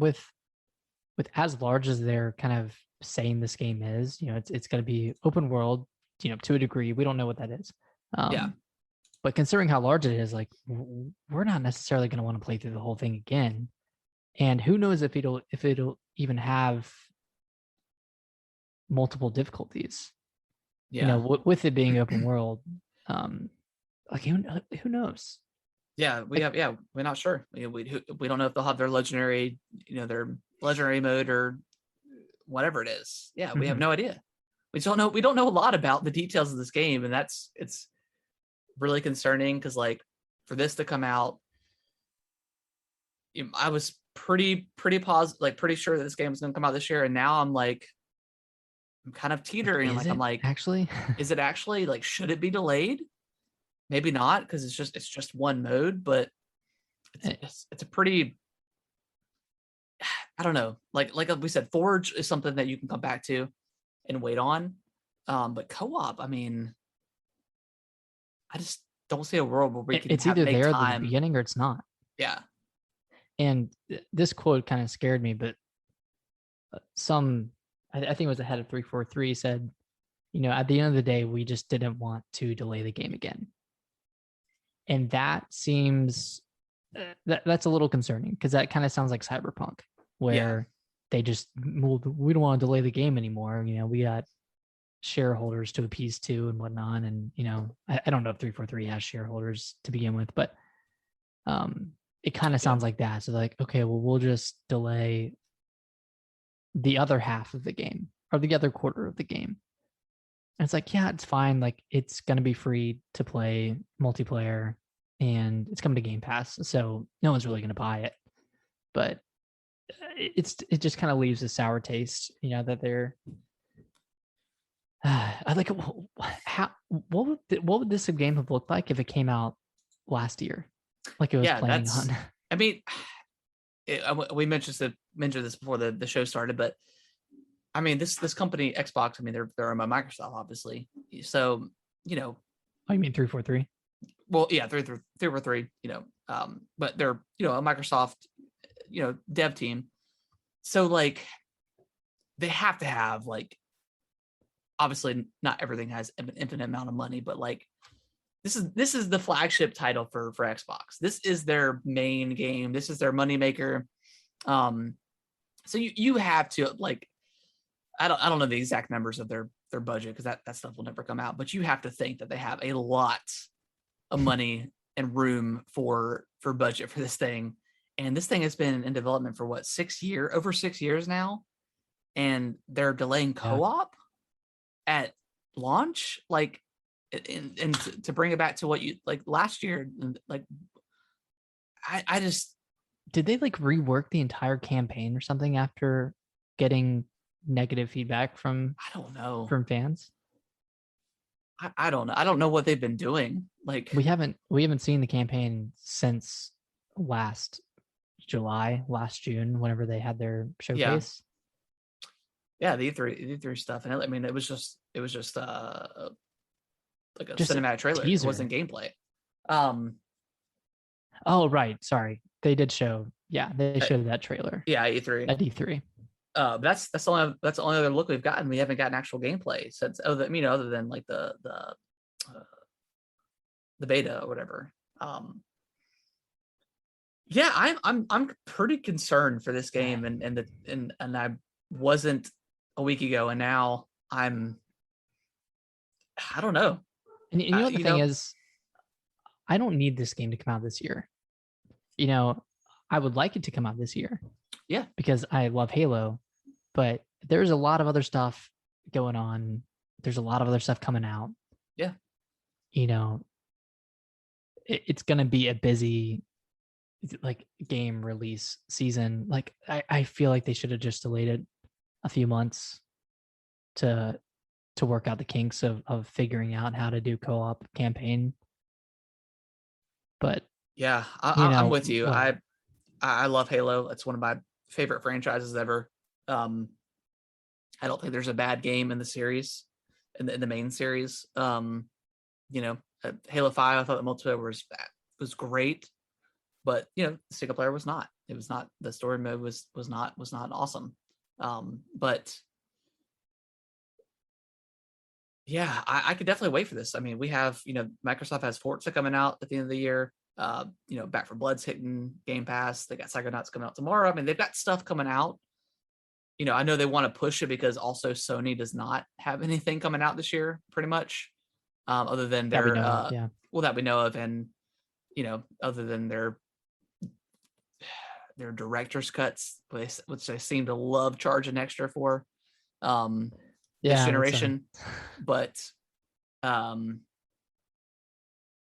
Speaker 2: as large as they're kind of saying this game is, it's going to be open world, to a degree. We don't know what that is. But considering how large it is, like, we're not necessarily going to want to play through the whole thing again. And who knows if it'll even have multiple difficulties.
Speaker 1: Yeah.
Speaker 2: With it being open world, like, who knows?
Speaker 1: Yeah, we're not sure. We don't know if they'll have their legendary, their legendary mode or whatever it is. Yeah, we have no idea. We don't know. We don't know a lot about the details of this game, and it's really concerning because, like, for this to come out, I was pretty positive, like, pretty sure that this game was going to come out this year, and now I'm kind of teetering.
Speaker 2: Actually,
Speaker 1: is it actually, like, should it be delayed? Maybe not, because it's just one mode, but it's a pretty, I don't know. Like we said, Forge is something that you can come back to and wait on. But co-op, I just don't see a world where we can.
Speaker 2: It's either there at the beginning or it's not.
Speaker 1: Yeah.
Speaker 2: And this quote kind of scared me, but I think it was the head of 343 said, at the end of the day, we just didn't want to delay the game again. And that seems that's a little concerning, because that kind of sounds like Cyberpunk, where they just we don't want to delay the game anymore. We got shareholders to appease to and whatnot. And, I don't know if 343 has shareholders to begin with, but it kind of sounds like that. So, like, okay, well, we'll just delay the other half of the game or the other quarter of the game. And it's like, yeah, it's fine. Like, it's going to be free to play multiplayer and it's coming to Game Pass. So no one's really going to buy it. But it just kind of leaves a sour taste, that they're. I like, what would this game have looked like if it came out last year? Like, it was playing on.
Speaker 1: We mentioned this before the show started, but this company, Xbox, they're owned by Microsoft, obviously. So,
Speaker 2: Oh, you mean 343?
Speaker 1: Well, yeah, 343, but they're, a Microsoft, dev team. So, like, they have to have, like, obviously not everything has an infinite amount of money, but, like, this is the flagship title for Xbox. This is their main game. This is their moneymaker. So you have to, like, I don't know the exact numbers of their budget, because that stuff will never come out, but you have to think that they have a lot of money and room for budget for this thing. And this thing has been in development for over 6 years now, and they're delaying co-op at launch, like, and to bring it back to what you like last year, like, I just,
Speaker 2: did they, like, rework the entire campaign or something after getting negative feedback from,
Speaker 1: I don't know,
Speaker 2: from fans?
Speaker 1: I don't know. I don't know what they've been doing. Like,
Speaker 2: we haven't seen the campaign since last June, whenever they had their showcase.
Speaker 1: Yeah, the E3 stuff, and it was just like a cinematic trailer. Teaser. It wasn't gameplay.
Speaker 2: Oh, right. Sorry, they did show. Yeah, they showed that trailer.
Speaker 1: Yeah, E3.
Speaker 2: At E3.
Speaker 1: That's the only other look we've gotten. We haven't gotten actual gameplay since other than like the beta or whatever. Yeah, I'm pretty concerned for this game, and I wasn't a week ago, and now I don't know.
Speaker 2: And you know what the thing is, I don't need this game to come out this year. I would like it to come out this year.
Speaker 1: Yeah, because
Speaker 2: I love Halo, but there's a lot of other stuff going on. There's a lot of other stuff coming out.
Speaker 1: Yeah.
Speaker 2: It's going to be a busy like game release season. Like I feel like they should have just delayed it a few months to work out the kinks of figuring out how to do co-op campaign. But
Speaker 1: yeah, I'm with you. I love Halo. It's one of my favorite franchises ever. I don't think there's a bad game in the series, in the main series. Halo 5, I thought the multiplayer was great, but the single player was not. It was not. The story mode was not awesome. But yeah, I could definitely wait for this. I mean, we have Microsoft has Forza coming out at the end of the year. Back 4 Blood's hitting Game Pass. They got Psychonauts coming out tomorrow. I mean, they've got stuff coming out. I know they want to push it because also Sony does not have anything coming out this year, pretty much, other than their that we know of, and other than their director's cuts, which they seem to love charging extra for this generation. But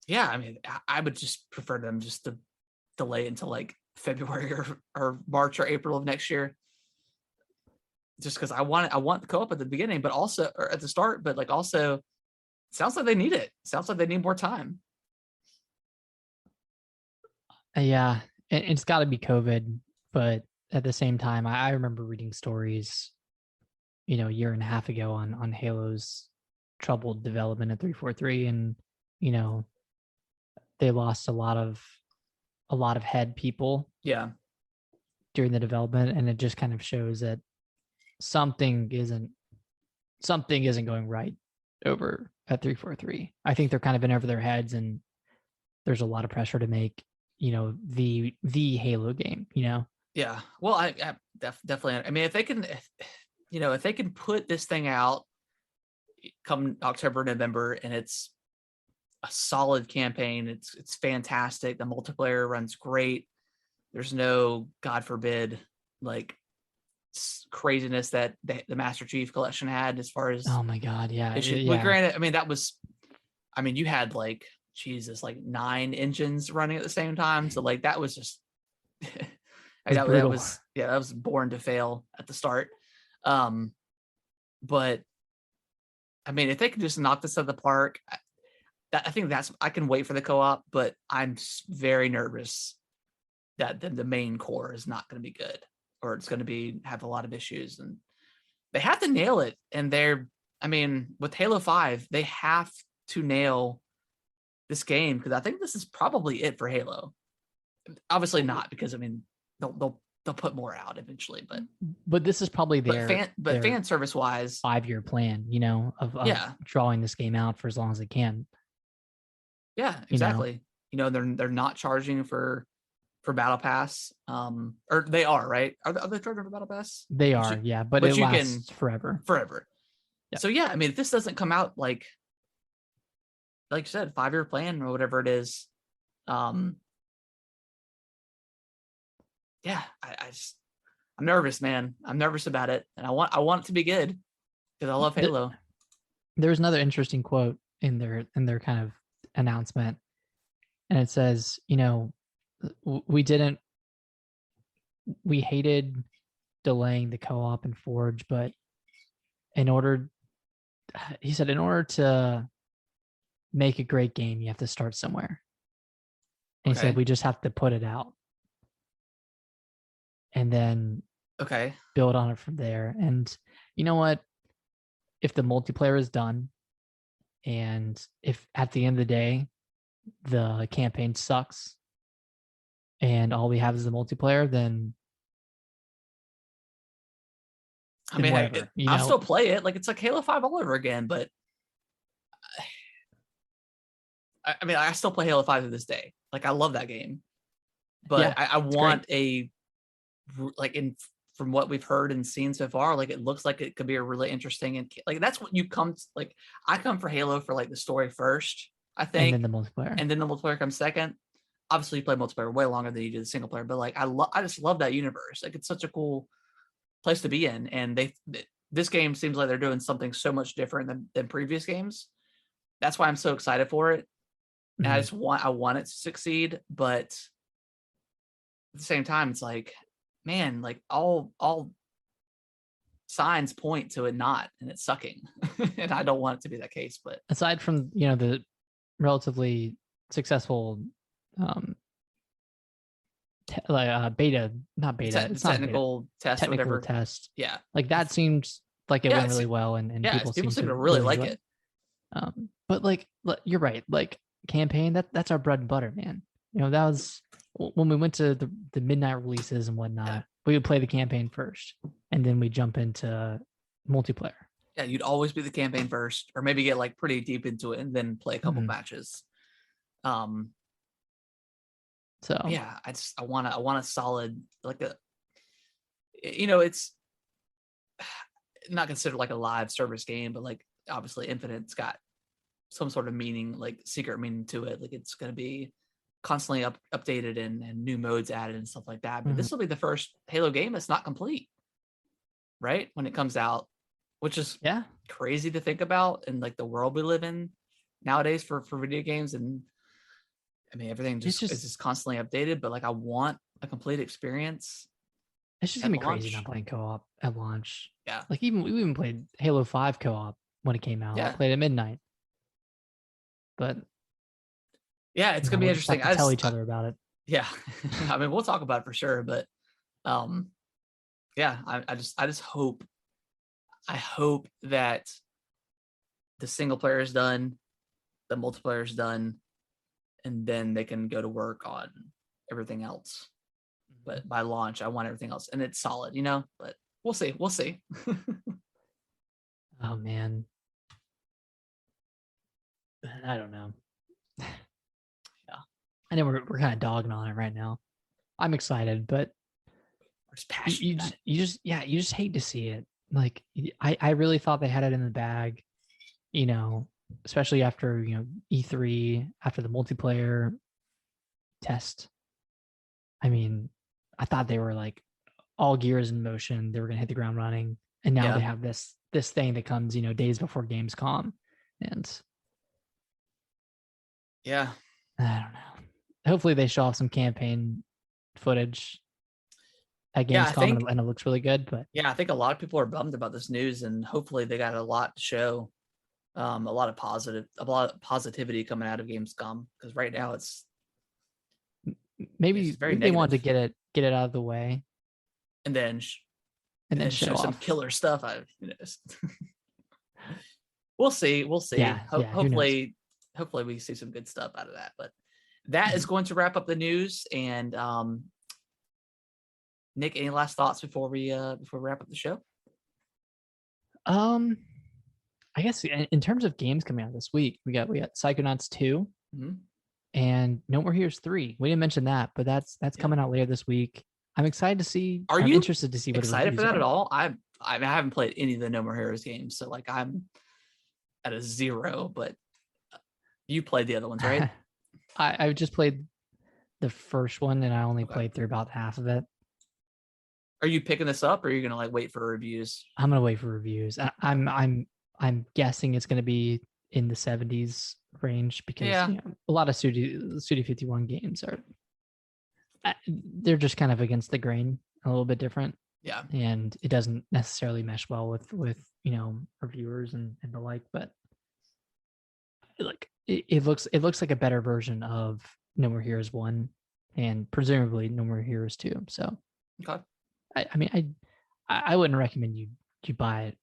Speaker 1: yeah, I mean, I would just prefer them just to delay until like February or March or April of next year. Just because I want the co-op at the beginning, but also or at the start, but like also, it sounds like they need it. Sounds like they need more time.
Speaker 2: Yeah, it's got to be COVID, but at the same time, I remember reading stories, a year and a half ago on Halo's troubled development at 343, and they lost a lot of head people.
Speaker 1: Yeah.
Speaker 2: During the development, and it just kind of shows that something isn't going right over at 343. I think they're kind of in over their heads, and there's a lot of pressure to make the Halo game.
Speaker 1: Yeah. Well, I definitely. I mean, if they can put this thing out come October, November, and it's a solid campaign, it's fantastic. The multiplayer runs great. There's no, God forbid, like craziness that the Master Chief Collection had as far as
Speaker 2: oh my god, yeah.
Speaker 1: But granted, I mean you had like Jesus, like 9 engines running at the same time, so like that was just that was born to fail at the start. But I mean, if they could just knock this out of the park, I think I can wait for the co-op, but I'm very nervous that the main core is not going to be good, or it's going to have a lot of issues, and they have to nail it. And with Halo 5, they have to nail this game, because I think this is probably it for Halo. Obviously not, because I mean they'll put more out eventually,
Speaker 2: but this is probably their
Speaker 1: fan service wise
Speaker 2: 5-year plan, of drawing this game out for as long as they can.
Speaker 1: Yeah, exactly. They're not charging for Battle Pass, or they are, right? Are they charging for Battle Pass?
Speaker 2: They are, yeah, but it lasts forever.
Speaker 1: Yeah. So yeah, I mean, if this doesn't come out like you said, 5-year plan or whatever it is, yeah, I'm nervous, man. I'm nervous about it, and I want it to be good because I love Halo.
Speaker 2: There's another interesting quote in their kind of announcement, and it says, we hated delaying the co-op and Forge, but in order to make a great game, you have to start somewhere. And he said, we just have to put it out and then build on it from there. And you know what? If the multiplayer is done, and if at the end of the day, the campaign sucks and all we have is the multiplayer, then
Speaker 1: I mean,
Speaker 2: whatever,
Speaker 1: I'll still play it. Like, it's like Halo 5 all over again, but I mean, I still play Halo 5 to this day. Like, I love that game, but I want from what we've heard and seen so far, like, it looks like it could be a really interesting, and like, that's what you come like. I come for Halo for like the story first, I think,
Speaker 2: and then the multiplayer,
Speaker 1: and then the multiplayer comes second. Obviously, you play multiplayer way longer than you do the single player, but like, I just love that universe. Like, it's such a cool place to be in, and this game seems like they're doing something so much different than previous games. That's why I'm so excited for it, and I want it to succeed, but at the same time, it's like, man, like, all signs point to it not, and it's sucking. And I don't want it to be that case. But
Speaker 2: aside from the relatively successful beta, not beta, it's
Speaker 1: technical test,
Speaker 2: technical
Speaker 1: whatever
Speaker 2: test.
Speaker 1: Yeah,
Speaker 2: like that seems like it went really well, and people seem to
Speaker 1: really like it.
Speaker 2: But like, you're right. Like, campaign, that's our bread and butter, man. That was when we went to the midnight releases and whatnot. Yeah. We would play the campaign first, and then we jump into multiplayer.
Speaker 1: Yeah, you'd always be the campaign first, or maybe get like pretty deep into it and then play a couple matches. So yeah, I want a solid, like, it's not considered like a live service game, but like, obviously Infinite's got some sort of meaning, like secret meaning to it. Like, it's going to be constantly updated and new modes added and stuff like that. But this will be the first Halo game that's not complete, right? When it comes out, which is crazy to think about, and like the world we live in nowadays for video games. And I mean, everything is just constantly updated, but like, I want a complete experience.
Speaker 2: It's just gonna be crazy not playing co-op at launch.
Speaker 1: Yeah.
Speaker 2: Like, we even played Halo 5 co-op when it came out. I played at midnight. But
Speaker 1: yeah, it's gonna be interesting.
Speaker 2: Have to tell each other about it.
Speaker 1: Yeah. I mean, we'll talk about it for sure, but yeah, I just hope that the single player is done, the multiplayer is done, and then they can go to work on everything else. But by launch, I want everything else, and it's solid, but we'll see.
Speaker 2: Oh man, I don't know.
Speaker 1: Yeah,
Speaker 2: I know we're kind of dogging on it right now. I'm excited, but
Speaker 1: we're just passionate.
Speaker 2: You just hate to see it. Like, I really thought they had it in the bag, especially after E3, after the multiplayer test. I mean, I thought they were like all gears in motion. They were gonna hit the ground running, and now they have this thing that comes days before Gamescom, and
Speaker 1: yeah,
Speaker 2: I don't know. Hopefully they show off some campaign footage at Gamescom, and it looks really good. But
Speaker 1: yeah, I think a lot of people are bummed about this news, and hopefully they got a lot to show, a lot of positivity coming out of Gamescom, because right now it's
Speaker 2: maybe they wanted to get it out of the way,
Speaker 1: and then show some killer stuff. We'll see.
Speaker 2: Yeah,
Speaker 1: hopefully we see some good stuff out of that. But that is going to wrap up the news. And Nick, any last thoughts before we wrap up the show?
Speaker 2: I guess in terms of games coming out this week, we got Psychonauts 2. And No More Heroes 3. We didn't mention that, but that's coming out later this week. I'm excited to see. I'm interested to see what
Speaker 1: excited for that at all? I haven't played any of the No More Heroes games, so like, I'm at a 0. But you played the other ones, right?
Speaker 2: I just played the first one, and I only played through about half of it.
Speaker 1: Are you picking this up, or are you gonna like wait for reviews?
Speaker 2: I'm gonna wait for reviews. I'm guessing it's gonna be in the 70s range, because a lot of Studio 51 games they're just kind of against the grain, a little bit different.
Speaker 1: Yeah,
Speaker 2: and it doesn't necessarily mesh well with reviewers and the like. But like, it looks like a better version of No More Heroes 1, and presumably No More Heroes 2. So
Speaker 1: okay.
Speaker 2: I mean, I wouldn't recommend you buy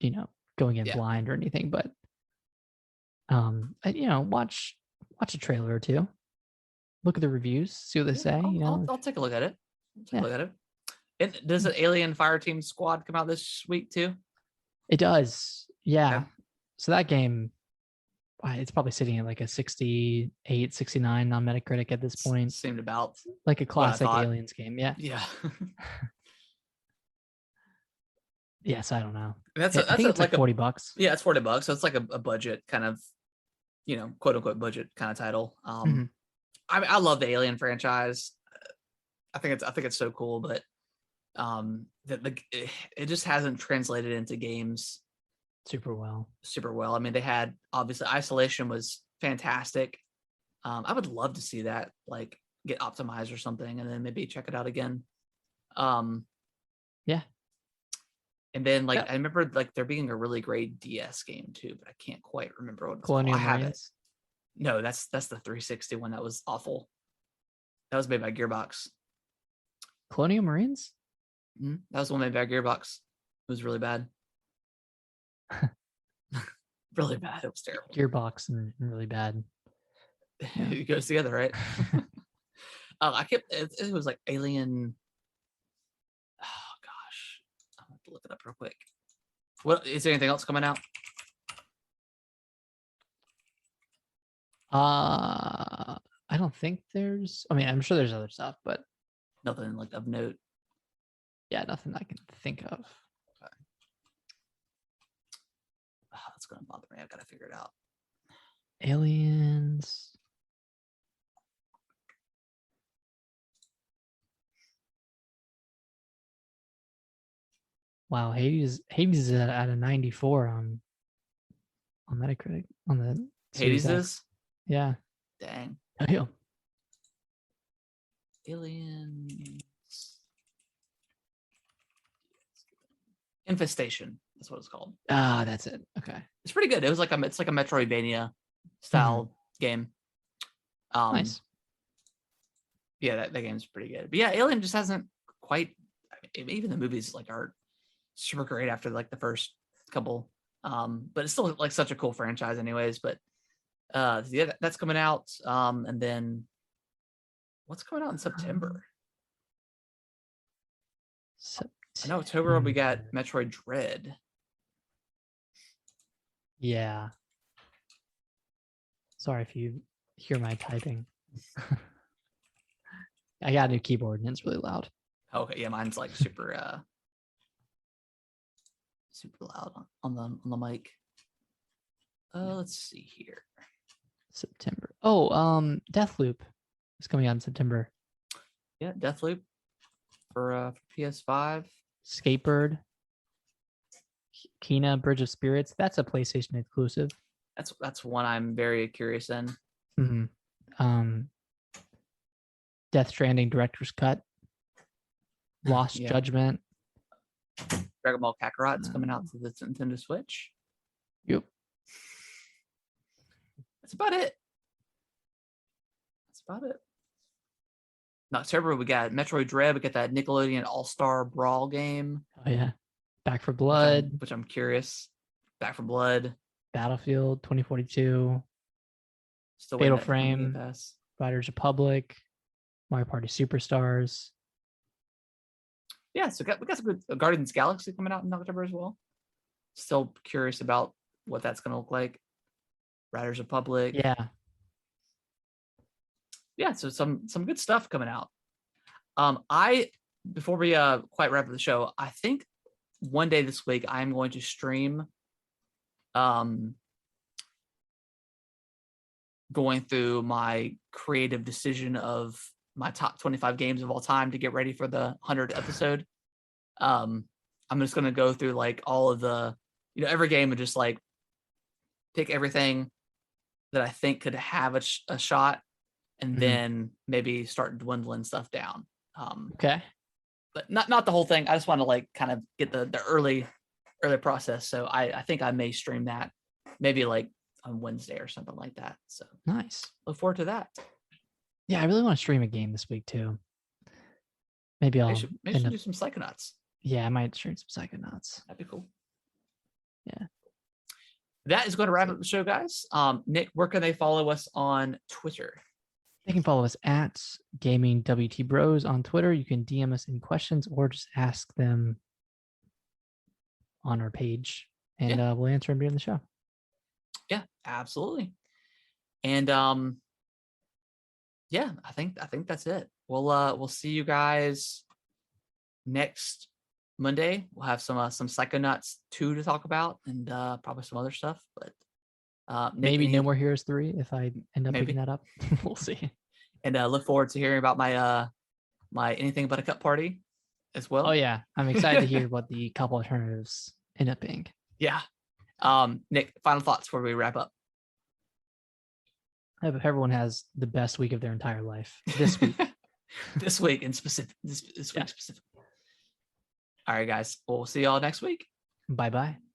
Speaker 2: it, going in blind or anything, but watch a trailer or two, look at the reviews, see what they say.
Speaker 1: I'll take a look at it. And does the Alien Fireteam Squad come out this week too?
Speaker 2: It does. Yeah.
Speaker 1: Okay.
Speaker 2: So that game, it's probably sitting at like a 68, 69 on Metacritic at this point.
Speaker 1: Seemed about
Speaker 2: like a classic
Speaker 1: thought.
Speaker 2: Aliens game. Yeah.
Speaker 1: Yeah.
Speaker 2: Yes, I don't know.
Speaker 1: I
Speaker 2: think it's like $40.
Speaker 1: Yeah, it's $40. So it's like a budget kind of, quote unquote budget kind of title. I love the Alien franchise. I think it's so cool, but it just hasn't translated into games
Speaker 2: super well.
Speaker 1: I mean, they had obviously Isolation was fantastic. I would love to see that like get optimized or something, and then maybe check it out again.
Speaker 2: Yeah.
Speaker 1: And then I remember like there being a really great DS game too, but I can't quite remember what it's
Speaker 2: Colonial
Speaker 1: called. I have it.
Speaker 2: Marines?
Speaker 1: No, that's the 360 one. That was awful. That was made by Gearbox.
Speaker 2: Colonial Marines?
Speaker 1: That was the one made by Gearbox. It was really bad. Really bad. It was terrible.
Speaker 2: Gearbox and really bad.
Speaker 1: Yeah. It goes together, right? It was like Alien. Oh gosh, I'm gonna have to look it up real quick. What is there anything else coming out?
Speaker 2: I don't think there's. I mean, I'm sure there's other stuff, but
Speaker 1: nothing like of note.
Speaker 2: Yeah, nothing I can think of.
Speaker 1: Okay. Oh, that's gonna bother me. I've got to figure it out.
Speaker 2: Aliens. Wow, Hades is at a 94 on Metacritic on the
Speaker 1: Hades
Speaker 2: Series X.
Speaker 1: is?
Speaker 2: Yeah.
Speaker 1: Dang.
Speaker 2: Damn.
Speaker 1: Aliens. Infestation. That's what it's called.
Speaker 2: Ah, that's it. Okay.
Speaker 1: It's pretty good. It's like a Metroidvania style game.
Speaker 2: Nice.
Speaker 1: Yeah, that game's pretty good. But yeah, Alien just hasn't quite. Even the movies aren't super great after like the first couple. But it's still like such a cool franchise, anyways. But yeah, that's coming out. And then what's coming out in September? I know October we got Metroid Dread.
Speaker 2: Yeah. Sorry if you hear my typing. I got a new keyboard and it's really loud.
Speaker 1: Okay, yeah, mine's like super loud on the mic. Let's see here.
Speaker 2: September. Oh, Deathloop is coming out in September.
Speaker 1: Yeah, Deathloop for PS5.
Speaker 2: Skatebird. Kena Bridge of Spirits. That's a PlayStation exclusive.
Speaker 1: That's one I'm very curious in.
Speaker 2: Mm-hmm. Death Stranding Director's Cut. Lost Judgment.
Speaker 1: Dragon Ball Kakarot's coming out to the Nintendo Switch.
Speaker 2: Yep.
Speaker 1: That's about it. In October, we got Metroid Dread. We got that Nickelodeon All-Star Brawl game.
Speaker 2: Oh, yeah. Back for Blood.
Speaker 1: Which I'm curious. Back for Blood.
Speaker 2: Battlefield 2042.
Speaker 1: Still
Speaker 2: Fatal Frame. Riders Republic. Mario Party Superstars.
Speaker 1: Yeah, so we got some good Guardians Galaxy coming out in October as well. Still curious about what that's going to look like. Riders Republic. Yeah, so some good stuff coming out. Before we quite wrap up the show, I think one day this week I'm going to stream going through my creative decision of my top 25 games of all time to get ready for the 100th episode. I'm just going to go through like all of the, every game and just like pick everything that I think could have a shot, and then maybe start dwindling stuff down.
Speaker 2: Okay.
Speaker 1: But not the whole thing. I just want to like kind of get the early process. So I think I may stream that maybe like on Wednesday or something like that. So
Speaker 2: nice.
Speaker 1: Look forward to that.
Speaker 2: Yeah, I really want to stream a game this week too. Maybe I'll
Speaker 1: do some Psychonauts.
Speaker 2: Yeah, I might stream some Psychonauts.
Speaker 1: That'd be cool.
Speaker 2: Yeah.
Speaker 1: That is going to wrap up the show, guys. Nick, where can they follow us on Twitter?
Speaker 2: You can follow us at Gaming WT Bros on Twitter. You can DM us any questions or just ask them on our page, and we'll answer them during the show.
Speaker 1: Yeah, absolutely. And yeah, I think that's it. We'll see you guys next Monday. We'll have some Psychonauts 2 to talk about, and probably some other stuff. But Nick,
Speaker 2: maybe No More Heroes 3 if I end up picking that up. We'll see.
Speaker 1: And look forward to hearing about my my Anything But a Cup party as well.
Speaker 2: Oh yeah, I'm excited to hear what the couple alternatives end up being.
Speaker 1: Yeah. Nick, final thoughts before we wrap up.
Speaker 2: I hope everyone has the best week of their entire life this week.
Speaker 1: This week in specific. This week specific. All right, guys. We'll see y'all next week.
Speaker 2: Bye-bye.